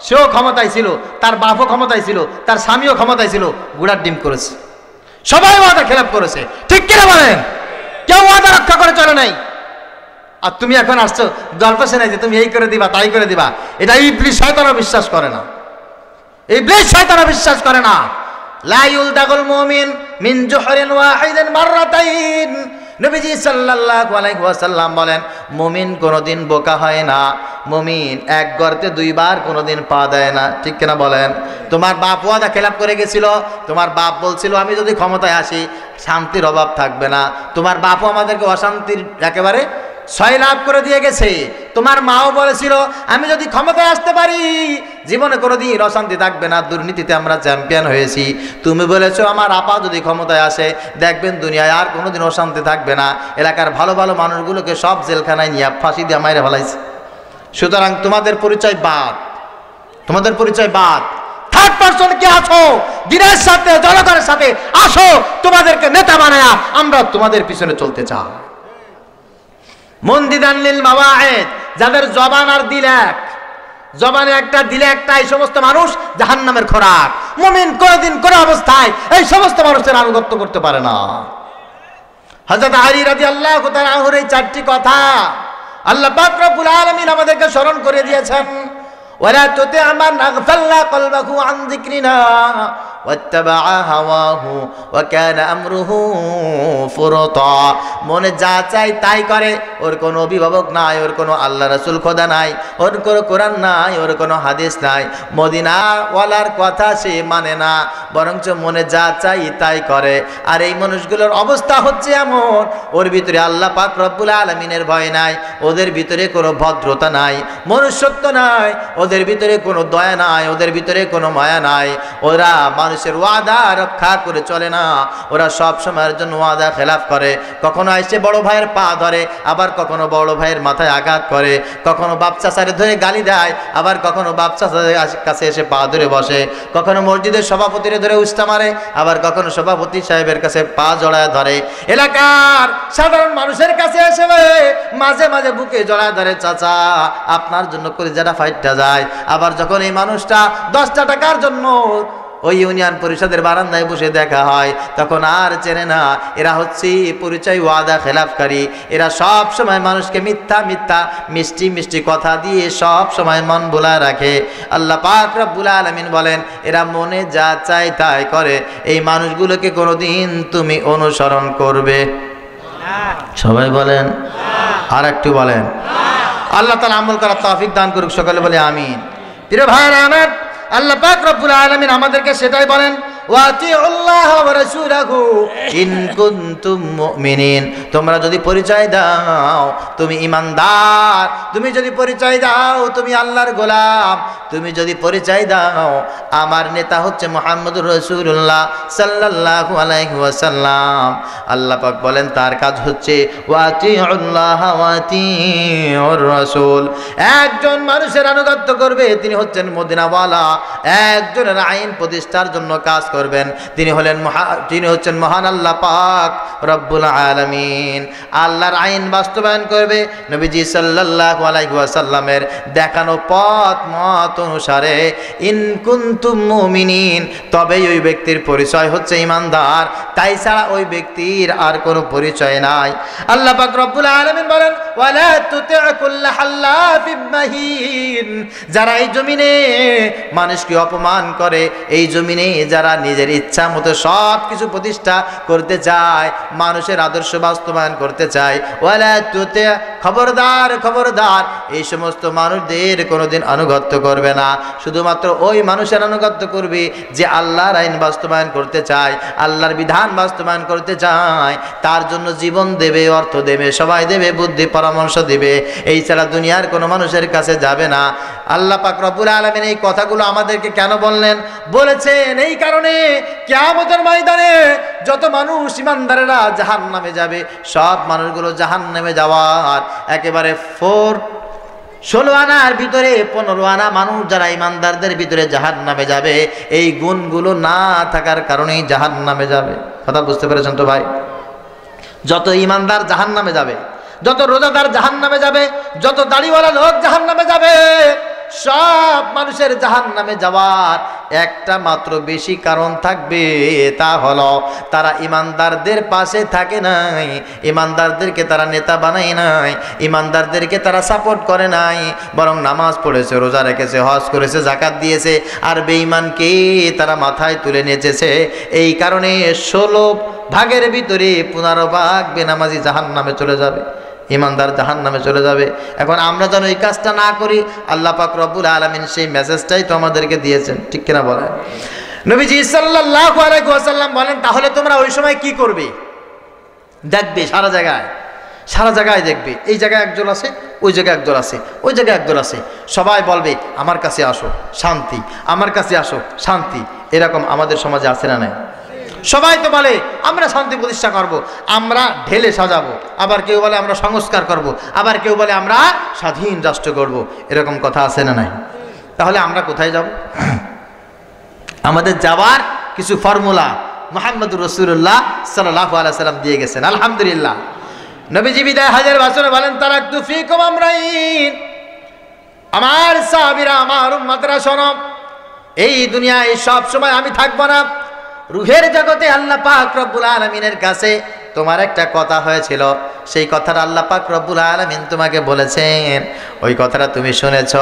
সেও ক্ষমতায় ছিল, তার বাপও ক্ষমতায় ছিল, তার স্বামীও ক্ষমতায় ছিল, গুড়ার ডিম করেছে, সবাই ওয়াদা খেলাপ করেছে। ঠিক কিনা বলেন? কেউ ওয়াদা রক্ষা করে চলে নাই। আর তুমি এখন আসছো গল্প শোনাই যে তুমি এই করে দিবা, তাই করে দিবা। এটা ইবলিস শয়তানও বিশ্বাস করে না, ইবলিস শয়তানও বিশ্বাস করে না। লা ইউলদাগুল মুমিন মিন জুহরিন ওয়াহিদিন মাররাতাইন। নবীজি সাল্লাল্লাহু আলাইহি ওয়াসাল্লাম বলেন, মুমিন কোনোদিন বোকা হয় না, মুমিন এক গর্তে 2 বার কোনোদিন পা দেয় না। ঠিক কিনা বলেন? তোমার বাপ ওয়াদা খেলাপ করে গেছিল, তোমার বাপ বলছিল আমি যদি ক্ষমতায় আসি শান্তির অভাব থাকবে না। তোমার বাপও আমাদেরকে অশান্তির একেবারে সয়লাভ করে দিয়ে গেছে। তোমার মাও বলেছিল আমি যদি ক্ষমতায় আসতে পারি জীবনে কোনোদিন অশান্তি থাকবে না। দুর্নীতিতে আমরা চ্যাম্পিয়ন হয়েছি। তুমি বলেছো আমার আপা যদি ক্ষমতায় আসে দেখবেন দুনিয়ায় আর কোনোদিন অশান্তি থাকবে না। এলাকার ভালো ভালো মানুষগুলোকে সব জেলখানায় নিয়ে ফাঁসি দিয়ে মাইরে ফেলাইছে। সুতরাং তোমাদের পরিচয় বাদ, তোমাদের পরিচয় বাদ। থার্ড পারসন কে আছো? দিনের সাথে জনগণের সাথে আসো, তোমাদেরকে নেতা বানায়া আমরা তোমাদের পিছনে চলতে চাই। মুনদিদান লিল মাওয়াইদ, যাদের জবান আর দিল এক, জবানে একটা দিলে একটা, এই সমস্ত মানুষ জাহান্নামের খোরাক। মুমিন কোনদিন কোন অবস্থায় এই সমস্ত মানুষের আনুগত্য করতে পারে না। হযরত আলী রাদিয়াল্লাহু তাআলা আনহুর এই চারটি কথা আল্লাহ পাক রব্বুল আলামিন আমাদেরকে স্মরণ করে দিয়েছেন। ওয়ালা তুতি মান আগফালনা কলবাহু আন যিকরিনা ওয়াত্তাবাআ হাওয়াহু ওয়া কানা আমরুহু ফুরতা। মনে যা চাই তাই করে, ওর কোনো অভিভাবক নাই, ওর কোনো আল্লাহ রাসূল খোদা নাই, ওর কোনো কোরআন নাই, ওর কোনো হাদিস নাই। মদিনা ওয়ালার কথা সে মানে না, বরঞ্চ মনে যা চাই তাই করে। আর এই মানুষগুলোর অবস্থা হচ্ছে এমন, ওর ভিতরে আল্লাহ পাক রব্বুল আলামিনের ভয় নাই, ওদের ভিতরে কোনো ভদ্রতা নাই, মনুষ্যত্ব নাই, ওদের ভিতরে কোনো দয়া নাই, ওদের ভিতরে কোনো মায়া নাই। ওরা মানুষের ওয়াদা রক্ষা করে চলে না, ওরা সব সময়ের জন্য ওয়াদা খেলাফ করে। কখনো এসে বড় ভাইয়ের পা ধরে, আবার কখনো বড় ভাইয়ের মাথায় আঘাত করে, কখনো বাপ চাচারে ধরে গালি দেয়, আবার কখনো বাপ চাচাদের কাছে এসে পা ধরে বসে, কখনো মসজিদের সভাপতিরে ধরে উস্তা মারে, আবার কখনো সভাপতি সাহেবের কাছে পা জড়ায় ধরে। এলাকার সাধারণ মানুষের কাছে এসে মাঝে মাঝে বুকে জড়ায় ধরে, চাচা আপনার জন্য কলিজাটা ফাইটটা যায়। আবার যখন এই মানুষটা 10টা টাকার জন্য ওই ইউনিয়ন পরিষদের বারান্দায় বসে দেখা হয়, তখন আর চেনে না এরা হচ্ছে পরিচয় ওয়াদা খেলাফকারী। এরা সব সময় মানুষকে মিথ্যা মিথ্যা মিষ্টি মিষ্টি কথা দিয়ে সব সময় মন ভোলায় রাখে। আল্লাহ পাক রব্বুল আলামিন বলেন এরা মনে যা চায় তাই করে। এই মানুষগুলোকে কোনোদিন তুমি অনুসরণ করবে? সবাই বলেন, আর একটু বলেন। আল্লাহ তাআলা আমল করার তৌফিক দান করুক, সকলে বলে আমিন। প্রিয় ভাইরা আমার, আল্লাহ পাক রব্বুল আলামিন আমাদেরকে সেটাই বলেন, ওয়াতিউল্লাহ ওয়া রাসূলাহু ইন কুনতুম মুমিনিন। তোমরা যদি পরিচয় দাও তুমি ঈমানদার, তুমি যদি পরিচয় দাও তুমি আল্লাহর গোলাম, তুমি যদি পরিচয় দাও আমার নেতা হচ্ছে মুহাম্মদুর রাসূলুল্লাহ সাল্লাল্লাহু আলাইহি ওয়াসাল্লাম। আল্লাহ পাক বলেন তার কাজ হচ্ছে ওয়াতিউল্লাহ ওয়া আতিউর রাসূল। একজন মানুষের আনুগত্য করবে, তিনি হচ্ছেন মদিনাওয়ালা। একজনের আইন প্রতিষ্ঠার জন্য কাজ করবেন, তিনি হচ্ছেন মহান আল্লাহ পাক রব্বুল আলামিন। আল্লাহর আইন বাস্তবায়ন করবে, নবীজি সাল্লাল্লাহু আলাইহি ওয়াসাল্লামের দেখানো পথ মত অনুসারে। ইন কুনতুম মুমিনিন, তবেই ওই ব্যক্তির পরিচয় হচ্ছে ঈমানদার, তাই ছাড়া ওই ব্যক্তির আর কোনো পরিচয় নাই। আল্লাহ পাক রব্বুল আলামিন বলেন ওয়ালা তুতি' কুল্লা হাল্লাফিন মাহিন। যারা এই জমিনে মানুষকে অপমান করে, এই জমিনে যারা নিজের ইচ্ছা মতো সব কিছু প্রতিষ্ঠা করতে চায়, মানুষের আদর্শ বাস্তবায়ন করতে চায়, ওয়ালা তুতি', খবরদার খবরদার, এই সমস্ত মানুষদের কোনোদিন আনুগত্য করবে না। শুধুমাত্র ওই মানুষের আনুগত্য করবে যে আল্লাহর আইন বাস্তবায়ন করতে চায়, আল্লাহর বিধান বাস্তবায়ন করতে চায়, তার জন্য জীবন দেবে, অর্থ দেবে, সবাই দেবে, বুদ্ধি পরামর্শ দেবে। এই ছাড়া দুনিয়ার কোনো মানুষের কাছে যাবে না। আল্লাহ পাক রব্বুল আলামিন এই কথাগুলো আমাদেরকে কেন বললেন? বলেছেন এই কারণে কিয়ামতের ময়দানে যত মানুষ ঈমানদারেরা জাহান্নামে যাবে, সব মানুষগুলো জাহান্নামে যাওয়ার একেবারে 16 আনার ভিতরে 15 আনা মানুষ যারা ঈমানদারদের ভিতরে জাহান্নামে যাবে, এই গুণগুলো না থাকার কারণেই জাহান্নামে যাবে। কথা বুঝতে পেরেছেন তো ভাই? যত ঈমানদার জাহান্নামে যাবে, যত রোজাদার জাহান্নামে যাবে, যত দাড়িওয়ালা লোক জাহান্নামে যাবে, সব মানুষের জাহান্নামে যাওয়ার একটা মাত্র বেশি কারণ থাকবে, তা হলো তারা ঈমানদারদের পাশে থাকে নাই, ঈমানদারদেরকে তারা নেতা বানায় নাই, ঈমানদারদেরকে তারা সাপোর্ট করে নাই, বরং নামাজ পড়েছে, রোজা রেখেছে, হজ করেছে, যাকাত দিয়েছে, আর বেঈমানকে তারা মাথায় তুলে নিয়েছে। এই কারণে 16 ভাগের ভিতরে 15 ভাগ বেনামাজি জাহান্নামে চলে যাবে, ঈমানদার জাহান্নামে চলে যাবে। এখন আমরা যেন এই কাজটা না করি, আল্লাহ পাক রব্বুল আলামিন সেই মেসেজটাই তো আমাদেরকে দিয়েছেন, ঠিক কিনা বলেন? নবীজি সাল্লাল্লাহু আলাইহি ওয়াসাল্লাম বলেন তাহলে তোমরা ওই সময় কি করবে? দেখবে সারা জায়গায় সারা জায়গায় দেখবে এই জায়গায় একজন আছে, ওই জায়গায় একজন আছে, ওই জায়গায় একজন আছে, সবাই বলবে আমার কাছে আসো শান্তি, আমার কাছে আসো শান্তি। এরকম আমাদের সমাজে আছে না নাই? সবাই তো বলে আমরা শান্তি প্রতিষ্ঠা করব, আমরা ঢেলে সাজাবো, আবার কেউ বলে আমরা সংস্কার করব, আবার কেউ বলে আমরা স্বাধীন রাষ্ট্র করব। এরকম কথা আছে না নাই? তাহলে আমরা কোথায় যাব? আমাদের যাওয়ার কিছু ফর্মুলা মুহাম্মদুর রাসূলুল্লাহ সাল্লাল্লাহু আলাইহি ওয়াসাল্লাম দিয়ে গেছেন। আলহামদুলিল্লাহ। নবীজি বিদায় হাজার ভাষণে বলেন তারাকতু ফীকুম আমরাইন, আমার সাহাবীরা, আমার উম্মতরা শোনো, এই দুনিয়ায় সব সময় আমি থাকবো না। রুহের জগতে আল্লাহ পাক রব্বুল আলামিনের কাছে তোমার একটা কথা হয়েছিল, সেই কথাটা আল্লাহ পাক রব্বুল আলামিন তোমাকে বলেছেন, ওই কথাটা তুমি শুনেছ,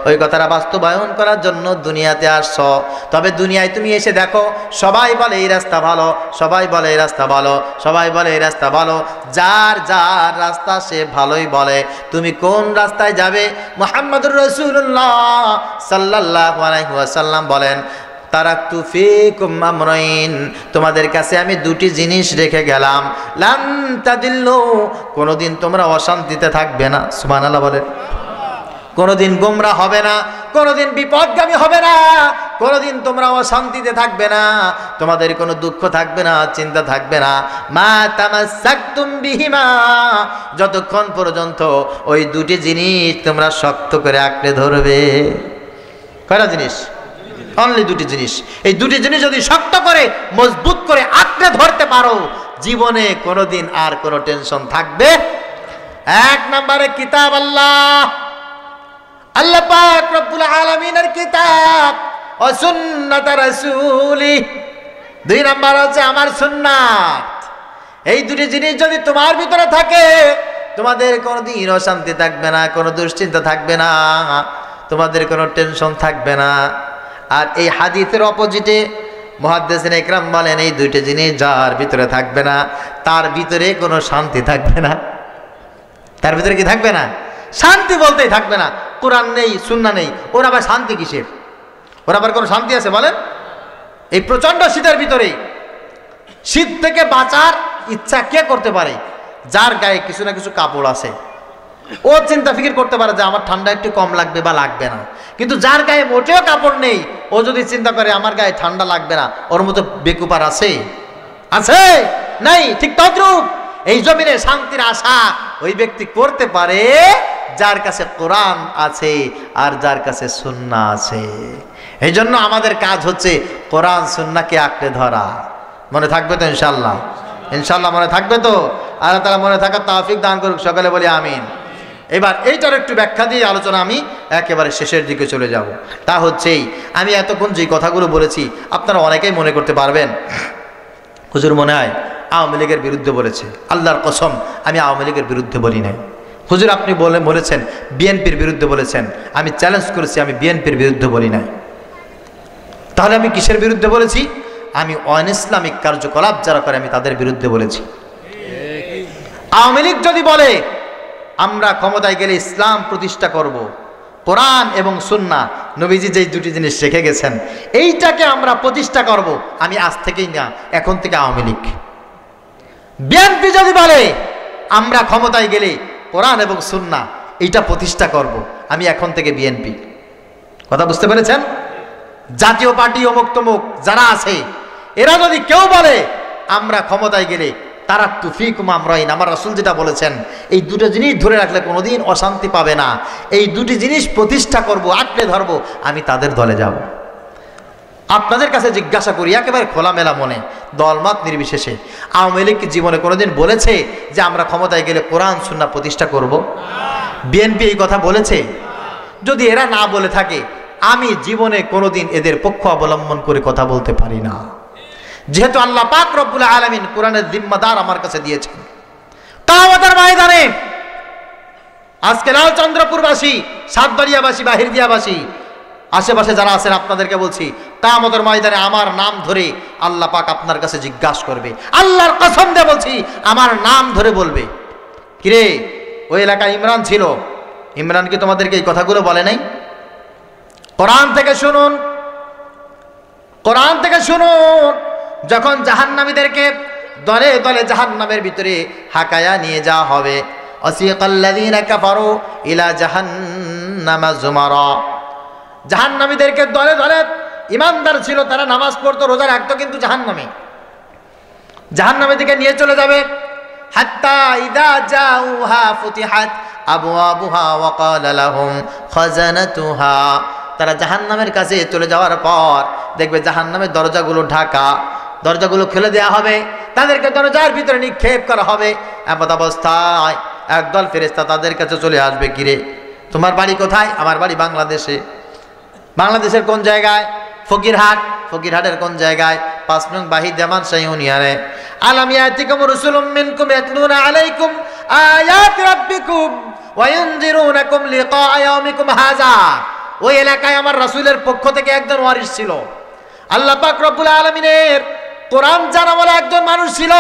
ওই কথাটা বাস্তবায়ন করার জন্য দুনিয়াতে আসছো। তবে দুনিয়ায় তুমি এসে দেখো সবাই বলে এই রাস্তা ভালো, সবাই বলে এই রাস্তা ভালো, সবাই বলে এই রাস্তা ভালো, যার যার রাস্তা সে ভালোই বলে। তুমি কোন রাস্তায় যাবে? মুহাম্মদুর রাসূলুল্লাহ সাল্লাল্লাহু আলাইহি ওয়াসাল্লাম বলেন তারাকতু ফীকুম আমরাইন, তোমাদের কাছে আমি দুটি জিনিস রেখে গেলাম, লান তাদিল্লু, কোনোদিন তোমরা অশান্তিতে থাকবে না। সুবহানাল্লাহ বলেন। কোনোদিন গোমরা হবে না, কোনোদিন বিপদগামী হবে না, কোনোদিন তোমরা অশান্তিতে থাকবে না, তোমাদের কোনো দুঃখ থাকবে না, চিন্তা থাকবে না। মা তামাসসাকতুম বিহিমা, যতক্ষণ পর্যন্ত ওই দুটি জিনিস তোমরা শক্ত করে আঁকড়ে ধরবে। কয়টা জিনিস? অনলি দুটি জিনিস। এই দুটি জিনিস যদি শক্ত করে মজবুত করে আঁকড়ে ধরতে পারো, জীবনে কোনোদিন আর কোনো টেনশন থাকবে। এক নম্বরে কিতাব আল্লাহ, আল্লাহ পাক রব্বুল আলামিনের কিতাব ও সুন্নাত রাসূলি। দুই নম্বর হচ্ছে আমার সুন্নাত। এই দুটি জিনিস যদি তোমার ভিতরে থাকে, তোমাদের কোনোদিন অশান্তি থাকবে না, কোনো দুশ্চিন্তা থাকবে না, তোমাদের কোনো টেনশন থাকবে না। আর এই হাদিসের অপোজিটে মুহাদ্দিসিন ইকরাম বলেন এই দুইটা জিনিস যার ভিতরে থাকবে না, তার ভিতরে কোনো শান্তি থাকবে না। তার ভিতরে কি থাকবে না? শান্তি বলতেই থাকবে না। কোরআন নেই, সুন্নাহ নেই, ওর আবার শান্তি কিসের? ওর আবার কোনো শান্তি আছে বলেন? এই প্রচন্ড শীতের ভিতরে শীত থেকে বাঁচার ইচ্ছা কে করতে পারে? যার গায়ে কিছু না কিছু কাপড় আছে, ও চিন্তা ফিকির করতে পারে যে আমার ঠান্ডা একটু কম লাগবে বা লাগবে না। কিন্তু যার গায়ে মোটেও কাপড় নেই, ও যদি চিন্তা করে আমার গায়ে ঠান্ডা লাগবে না, ওর মতো বেকুপার আছে? আছে? নাই। ঠিক তদ্রূপ এই জমিনে শান্তির আশা ওই ব্যক্তি করতে পারে যার কাছে কোরআন আছে আর যার কাছে সুন্নাহ আছে। এই জন্য আমাদের কাজ হচ্ছে কোরআন সুন্নাহকে আঁকড়ে ধরা। মনে থাকবে তো ইনশাল্লাহ? ইনশাল্লাহ মনে থাকবে তো? আল্লাহ তাআলা মনে থাকার তৌফিক দান করুক, সকলে বলি আমিন। এবার এইটার একটু ব্যাখ্যা দিয়ে আলোচনা আমি একেবারে শেষের দিকে চলে যাব। তা হচ্ছেই আমি এতক্ষণ যে কথাগুলো বলেছি আপনারা অনেকেই মনে করতে পারবেন হুজুর মনে হয় আওয়ামী লীগের বিরুদ্ধে বলেছে। আল্লাহর কসম আমি আওয়ামী লীগের বিরুদ্ধে বলি নাই। হুজুর আপনি বলেছেন বিএনপির বিরুদ্ধে বলেছেন, আমি চ্যালেঞ্জ করেছি আমি বিএনপির বিরুদ্ধে বলি নাই। তাহলে আমি কিসের বিরুদ্ধে বলেছি? আমি অন ইসলামিক কার্যকলাপ যারা করে আমি তাদের বিরুদ্ধে বলেছি। আওয়ামী লীগ যদি বলে আমরা ক্ষমতায় গেলে ইসলাম প্রতিষ্ঠা করব, কোরআন এবং সুন্নাহ নবীজি যেই দুটি জিনিস রেখে গেছেন এইটাকে আমরা প্রতিষ্ঠা করব, আমি আজ থেকেই না, এখন থেকে আওয়ামী লীগ। বিএনপি যদি বলে আমরা ক্ষমতায় গেলে কোরআন এবং সুন্নাহ এইটা প্রতিষ্ঠা করব, আমি এখন থেকে বিএনপি। কথা বুঝতে পেরেছেন? জাতীয় পার্টি অমুক তমুক যারা আছে এরা যদি কেউ বলে আমরা ক্ষমতায় গেলে তারাকতু ফীকুম আমরাইন, আমার রাসূল যেটা বলেছেন এই দুটো জিনিস ধরে রাখলে কোনোদিন অশান্তি পাবে না, এই দুটি জিনিস প্রতিষ্ঠা করব, আঁকড়ে ধরবো, আমি তাদের দলে যাব। আপনাদের কাছে জিজ্ঞাসা করি একেবারে খোলামেলা মনে, দলমত নির্বিশেষে, আওয়ামী লীগ কি জীবনে কোনোদিন বলেছে যে আমরা ক্ষমতায় গেলে কোরআন সুন্নাহ প্রতিষ্ঠা করব? বিএনপি এই কথা বলেছে? যদি এরা না বলে থাকে আমি জীবনে কোনোদিন এদের পক্ষ অবলম্বন করে কথা বলতে পারি না, যেহেতু আল্লাহ পাক রব্বুল আলামিন কোরআনের জিম্মাদার আমার কাছে দিয়েছেন। কিয়ামতের ময়দানে আজকে লালচন্দ্রপুরবাসী, সাতবাড়িয়াবাসী, বাহিরদিয়াবাসী, আশেপাশে যারা আছেন আপনাদেরকে বলছি কিয়ামতের ময়দানে আমার নাম ধরে আল্লাহ পাক আপনার কাছে জিজ্ঞাসা করবে। আল্লাহর কসম দিয়ে বলছি আমার নাম ধরে বলবে, কিরে ওই এলাকায় ইমরান ছিল, ইমরান কি তোমাদেরকে এই কথাগুলো বলে নাই? কোরআন থেকে শুনুন, কোরআন থেকে শুনুন। যখন জাহান্নামীদেরকে দলে দলে জাহান্নামের ভিতরে হাকায়া নিয়ে যাওয়া হবে, ওয়াসিকাল্লাযীনা কাফারু ইলা জাহান্নামা যুমারা, জাহান্নামীদেরকে দলে দলে, ইমানদার ছিল তারা নামাজ পড়তো, রোজা রাখতো, কিন্তু জাহান্নামের দিকে নিয়ে চলে যাবে। হাত্তা ইযা জাউহা ফুতিহাত আবওয়াবুহা ওয়া ক্বালা লাহুম খাজানাতুহা, তারা জাহান্নামের কাছে চলে যাওয়ার পর দেখবে জাহান্নামের দরজাগুলো ঢাকা, দরজাগুলো খুলে দেওয়া হবে, তাদেরকে দরজার ভিতরে নিক্ষেপ করা হবে। এমন অবস্থায় একদল ফেরেশতা তাদের কাছে চলে আসবে, কিরে তোমার বাড়ি কোথায়? আমার বাড়ি বাংলাদেশে। বাংলাদেশের কোন জায়গায়? ফকিরহাট। ফকিরহাটের কোন জায়গায়? 5 নং বাহিদামান ইউনিয়নে। আলাম ইয়াতিকুম রাসূলুম মিনকুম ইয়াতলুনা আলাইকুম আয়াতি রাব্বিকুম ওয়া ইউনযিরুনাকুম লিকা ইয়াউমিকুম হাযা। ওই এলাকায় আমার রাসূলের পক্ষ থেকে একজন ওয়ারিস ছিল। আল্লাহ পাক রব্বুল আলামিনের কোরআন জানা বলে একজন মানুষ ছিল।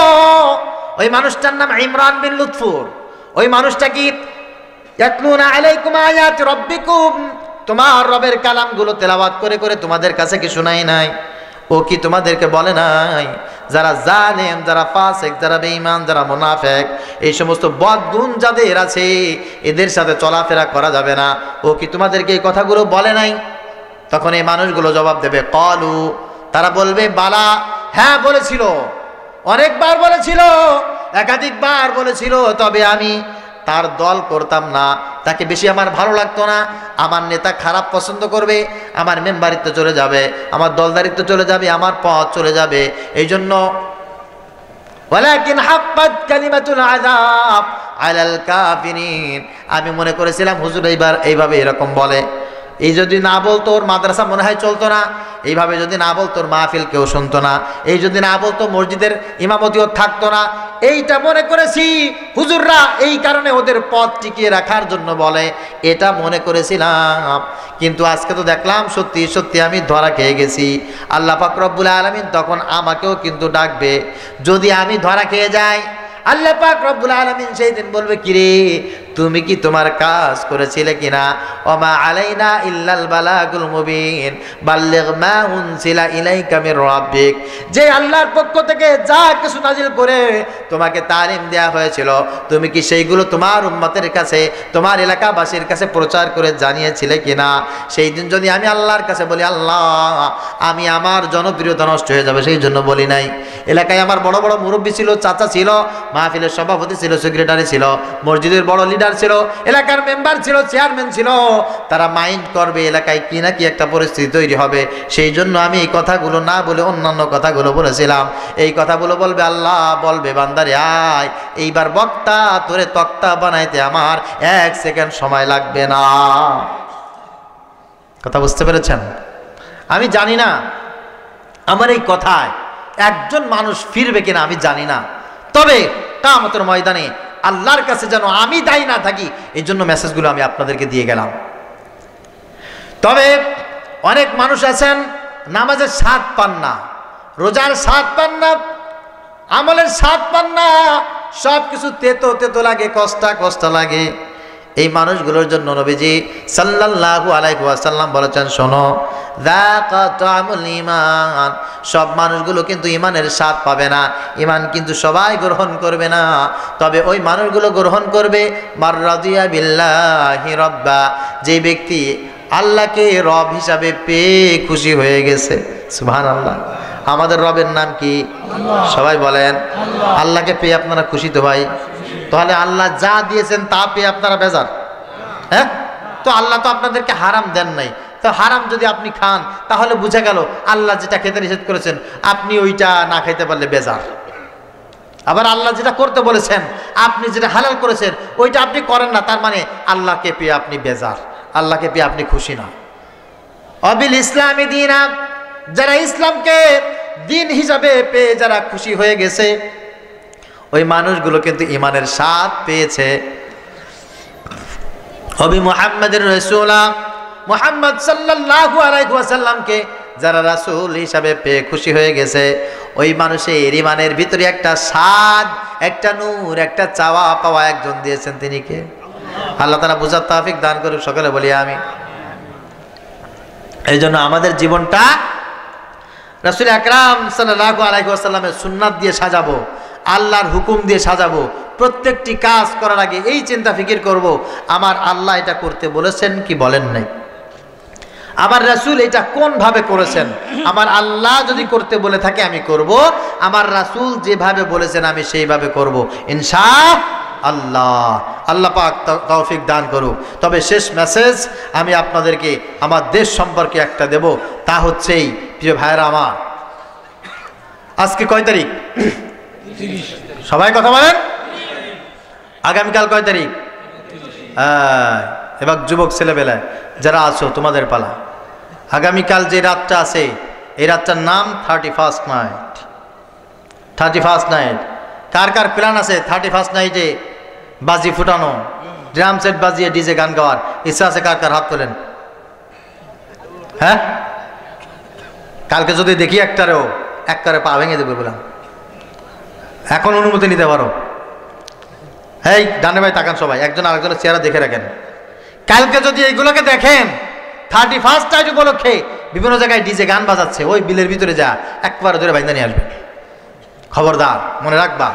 ওই মানুষটার নাম ইমরান বিন লুৎফুর। ওই মানুষটা কি ইয়াতলুনা আলাইকুম আয়াতি রাব্বিকুম, তোমার রবের কালামগুলো তেলাওয়াত করে করে তোমাদের কাছে কি শোনাই নাই? ও কি তোমাদেরকে বলে নাই যারা জালেম, যারা ফাসিক, যারা বেঈমান, যারা মুনাফিক, এই সমস্ত বদগুণ যাদের আছে এদের সাথে চলাফেরা করা যাবে না? ও কি তোমাদেরকে এই কথাগুলো বলে নাই? তখন এই মানুষগুলো জবাব দেবে ক্বালু, তারা বলবে বালা, হ্যাঁ বলেছিল, অনেকবার বলেছিল, একাধিকবার বলেছিল, তবে আমি তার দল করতাম না, তাকে বেশি আমার ভালো লাগতো না, আমার নেতা খারাপ পছন্দ করবে, আমার মেম্বারিত্ব চলে যাবে, আমার দলদারিত্ব চলে যাবে, আমার পথ চলে যাবে। এই জন্য ওয়ালাকিন হাক্কাত কালিমাতুল আযাব আলাল কাফিরিন, আমি মনে করেছিলাম হুজুর এইভাবে এরকম বলে, এই যদি না বলতো ওর মাদ্রাসা মনে হয় চলতো না, এইভাবে যদি না বলতো ওর মাহফিল কেউ শুনতো না, এই যদি না বলতো মসজিদের ইমামতিও থাকতো না, এইটা মনে করেছি হুজুররা এই কারণে ওদের পথ টিকিয়ে রাখার জন্য বলে, এটা মনে করেছিলাম। কিন্তু আজকে তো দেখলাম সত্যি সত্যি আমি ধরা খেয়ে গেছি। আল্লাহ পাক রব্বুল আলামিন তখন আমাকেও কিন্তু ডাকবে। যদি আমি ধরা খেয়ে যাই, আল্লাহ পাক রব্বুল আলামিন সেই দিন বলবে, কিরে তুমি কি তোমার কাজ করেছিলে কিনা? ওমা আলাইনা ইল্লাল বালাগুল মুবিন বাল্লিগ মা উনসিলা ইলাইকা মির রাব্বিক, যে আল্লাহর পক্ষ থেকে যা কিছু নাজিল করে তোমাকে তালিম দেয়া হয়েছিল, তুমি কি সেইগুলো তোমার উম্মতের কাছে, তোমার এলাকাবাসীর কাছে প্রচার করে জানিয়েছিলে কিনা? সেই দিন যদি আমি আল্লাহর কাছে বলি, আল্লাহ আমি আমার জনপ্রিয়তা নষ্ট হয়ে যাবে সেই জন্য বলি নাই, এলাকায় আমার বড় বড় মুরব্বী ছিল, চাচা ছিল, মাহফিলের সভাপতি ছিল, সেক্রেটারি ছিল, মসজিদের বড় লিডার ছিল, এলাকার মেম্বার ছিল, চেয়ারম্যান ছিল, তারা মাইন্ড করবে, এলাকায় কি না কি একটা পরিস্থিতি তৈরি হবে, সেই জন্য আমি এই কথাগুলো না বলে অন্যান্য কথাগুলো বলেছিলাম। এই কথাগুলো বলবে আল্লাহ, বলবে বান্দারে আয়, এইবার বক্তা তোরে তক্তা বানাইতে আমার 1 সেকেন্ড সময় লাগবে না। কথা বুঝতে পেরেছেন? আমি জানি না আমার এই কথায় একজন মানুষ ফিরবে কিনা আমি জানি না, তবে কিয়ামতের ময়দানে আল্লাহর কাছে যেন আমি দায়ী না থাকি, এই জন্য মেসেজগুলো আমি আপনাদেরকে দিয়ে গেলাম। তবে অনেক মানুষ আছেন নামাজের স্বাদ পান না, রোজার স্বাদ পান না, আমলের স্বাদ পান না, সব কিছু তেতো তেতো লাগে, কষ্টা কষ্টা লাগে। এই মানুষগুলোর জন্য নবীজি সাল্লাল্লাহু আলাইহি ওয়াসাল্লাম বলেছেন, শোনো, যাকা তা'মুল ঈমান, সব মানুষগুলো কিন্তু ঈমানের স্বাদ পাবে না, ঈমান কিন্তু সবাই গ্রহণ করবে না, তবে ওই মানুষগুলো গ্রহণ করবে মার রাদিয়া বিল্লাহি রাব্বা, যে ব্যক্তি আল্লাহকে রব হিসাবে পেয়ে খুশি হয়ে গেছে। সুবহানাল্লাহ। আমাদের রবের নাম কি? সবাই বলেন। আল্লাহকে পেয়ে আপনারা খুশি তো ভাই? তাহলে আল্লাহ যা দিয়েছেন তা পেয়ে আপনারা বেজার? হ্যাঁ, তো আল্লাহ তো আপনাদেরকে হারাম দেন নাই, তো হারাম যদি আপনি খান তাহলে বুঝা গেল আল্লাহ যেটা খেতে নিষেধ করেছেন আপনি ওইটা না খাইতে পারলে বেজার। আবার আল্লাহ যেটা করতে বলেছেন, আপনি যেটা হালাল করেছেন ওইটা আপনি করেন না, তার মানে আল্লাহকে পেয়ে আপনি বেজার, আল্লাহকে পেয়ে আপনি খুশি না। অবিল ইসলামী দীনা, যারা ইসলামকে দিন হিসাবে পেয়ে যারা খুশি হয়ে গেছে, ওই মানুষগুলো কিন্তু ঈমানের স্বাদ পেয়েছে। হবি মুহাম্মাদুর রাসূলা, মুহাম্মদ সাল্লাল্লাহু আলাইহি ওয়াসাল্লামকে যারা রাসূল হিসাবে পেয়ে খুশি হয়ে গেছে, ওই মানুষের ঈমানের ভিতরে একটা স্বাদ, একটা নূর, একটা চাওয়া পাওয়া একজন দিয়েছেন, তিনি কে? আল্লাহ তাআলা বুঝার তৌফিক দান করুক, সকলে বলি আমিন। এই জন্য আমাদের জীবনটা রাসূল আকরাম সাল্লাল্লাহু আলাইহি ওয়াসাল্লামের সুন্নাত দিয়ে সাজাবো, আল্লাহর হুকুম দিয়ে সাজাবো, প্রত্যেকটি কাজ করার আগে এই চিন্তা ফিকির করব, আমার আল্লাহ এটা করতে বলেছেন কি বলেন নাই, আমার রাসূল এটা কোন ভাবে করেছেন। আমার আল্লাহ যদি করতে বলে থাকে আমি করব, আমার রাসূল যেভাবে বলেছেন আমি সেইভাবে করব ইনশাআল্লাহ। আল্লাহ পাক তৌফিক দান করুক। তবে শেষ মেসেজ আমি আপনাদেরকে আমার দেশ সম্পর্কে একটা দেব, তা হচ্ছেই প্রিয় ভাইরা আমার, আজকে কয় তারিখ? সবাই কথা বলেন। আগামীকাল কয় তারিখ? এবার যুবক ছেলেবেলায় যারা আছো তোমাদের পালা। আগামীকাল যে রাতটা আছে এই রাতটার নাম 31st নাইট। 31st নাইট কার কার প্ল্যান আছে 31st নাইটে বাজি ফুটানো, ড্রাম সেট বাজিয়ে ডিজে গান গাওয়ার ইচ্ছা আছে? কার কার হাত তোলেন। হ্যাঁ, কালকে যদি দেখি একটারেও একবারে পা ভেঙে দেবে বললাম, এখন অনুমতি নিতে পারো। এই ডানে ভাই তাকান সবাই, একজন আরেকজনের চেহারা দেখে রাখেন। কালকে যদি এইগুলোকে দেখেন 31st নাইট উপলক্ষে বিভিন্ন জায়গায় ডিজে গান বাজাচ্ছে, ওই বিলের ভিতরে যা একবার ধরে বাইন্দা নিয়ে আসবে। খবরদার, মনে রাখবা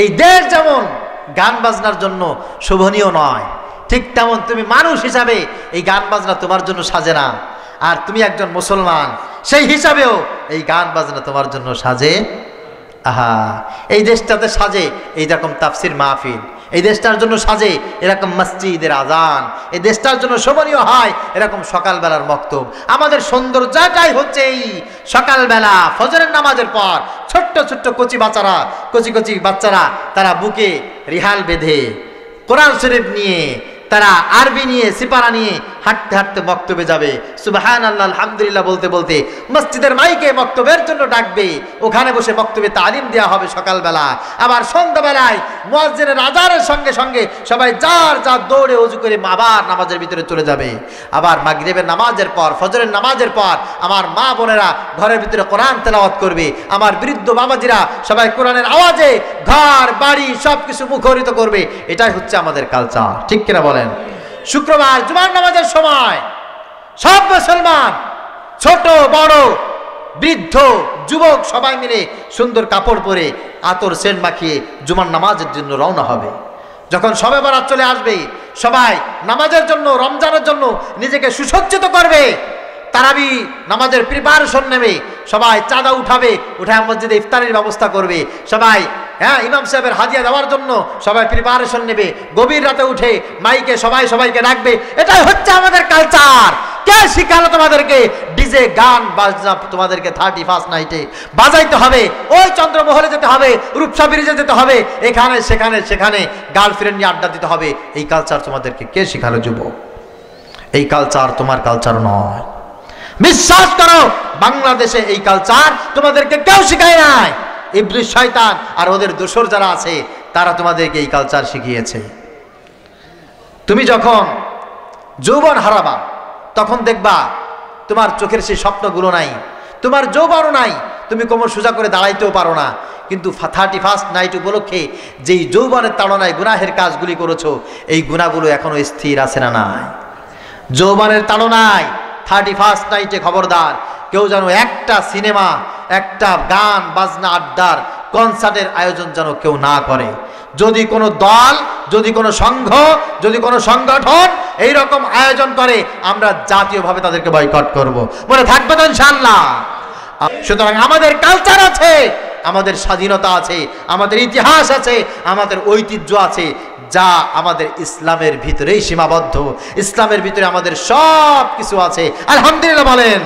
এই দেশ যেমন গান বাজনার জন্য শোভনীয় নয়, ঠিক তেমন তুমি মানুষ হিসাবে এই গান বাজনা তোমার জন্য সাজে না। আর তুমি একজন মুসলমান সেই হিসাবেও এই গান বাজনা তোমার জন্য সাজে। আহা, এই দেশটাতে সাজে এইরকম তাফসির মাহফিল, এই দেশটার জন্য সাজে এরকম মসজিদের আজান, এই দেশটার জন্য শোভনীয় হয় এরকম সকালবেলার মক্তব। আমাদের সৌন্দর্যটাই হচ্ছে এই সকালবেলা ফজরের নামাজের পর ছোট্ট ছোট্ট কচি বাচ্চারা তারা বুকে রিহাল বেঁধে কোরআন শরীফ নিয়ে, তারা আরবি নিয়ে, সিপারা নিয়ে হাঁটতে হাঁটতে মক্তবে যাবে, সুবহানাল্লাহ আলহামদুলিল্লাহ বলতে বলতে মসজিদের মাইকে মক্তবের জন্য ডাকবে, ওখানে বসে মক্তবে তালিম দেওয়া হবে সকালবেলা। আবার সন্ধ্যাবেলায় মুয়াজ্জিনের আযানের সঙ্গে সঙ্গে সবাই যার যার দৌড়ে ওযু করে আবার নামাজের ভিতরে চলে যাবে। আবার মাগরিবের নামাজের পর, ফজরের নামাজের পর আমার মা বোনেরা ঘরের ভিতরে কোরআন তেলাওয়াত করবে, আমার বৃদ্ধ বাবাজিরা সবাই কোরআনের আওয়াজে ঘর বাড়ি সবকিছু মুখরিত করবে। এটাই হচ্ছে আমাদের কালচার, ঠিক কিনা বলেন? শুক্রবার জুমার নামাজের সময় সব মুসলমান ছোট বড় বৃদ্ধ যুবক সবাই মিলে সুন্দর কাপড় পরে আতর সেন্ট মাখিয়ে জুমার নামাজের জন্য রওনা হবে। যখন শবে বরাত চলে আসবে সবাই নামাজের জন্য, রমজানের জন্য নিজেকে সুসজ্জিত করবে, তারাবি নামাজের প্রিপারেশন নেবে, সবাই চাঁদা উঠাবে, উঠায় মসজিদে ইফতারের ব্যবস্থা করবে, সবাই ইমাম সাহেবের হাদিয়া দেওয়ার জন্য সবাই প্রিপারেশন নেবে, গভীর রাতে উঠে মাইকে সবাই সবাইকে ডাকবে। এটাই হচ্ছে আমাদের কালচার। কে শিখালো তোমাদেরকে ডিজে গান বাজনা? তোমাদেরকে 31st নাইটে বাজাইতে হবে, ওই চন্দ্রমহলে যেতে হবে, রূপসা ব্রিজে যেতে হবে, এখানে সেখানে সেখানে গার্লফ্রেন্ড নিয়ে আড্ডা দিতে হবে। এই কালচার তোমাদেরকে কে শিখালো যুবক? এই কালচার তোমার কালচার নয়। বিশ্বাস করো, বাংলাদেশে এই কালচার তোমাদেরকে কেউ শিখায় নাই। ইবলিস শয়তান আর ওদের দোসর যারা আছে তারা তোমাদেরকে এই কালচার শিখিয়েছে। তুমি যখন যৌবন হারাবা তখন দেখবা তোমার চোখের সেই স্বপ্নগুলো নাই, তোমার যৌবনও নাই, তুমি কোমর সোজা করে দাঁড়াইতেও পারো না। কিন্তু 31st নাইট উপলক্ষে যেই যৌবনের তাড়নায় গুনাহের কাজগুলি করেছো, এই গুনাহগুলো এখনো স্থির আছে না? নাই। যৌবনের তাড়নায় 31st নাইটে খবরদার কেউ যেন একটা সিনেমা, একটা গান বাজনা, আড্ডার কনসার্টের আয়োজন যেন কেউ না করে। যদি কোনো দল, যদি কোনো সংঘ, যদি কোনো সংগঠন এইরকম আয়োজন করে আমরা জাতীয়ভাবে তাদেরকে বয়কট করব। মনে থাকবে তো ইনশাআল্লাহ? সুতরাং আমাদের কালচার আছে, আমাদের স্বাধীনতা আছে, আমাদের ইতিহাস আছে, আমাদের ঐতিহ্য আছে, যা আমাদের ইসলামের ভিতরেই সীমাবদ্ধ। ইসলামের ভিতরে আমাদের সব কিছু আছে, আলহামদুলিল্লাহ বলেন।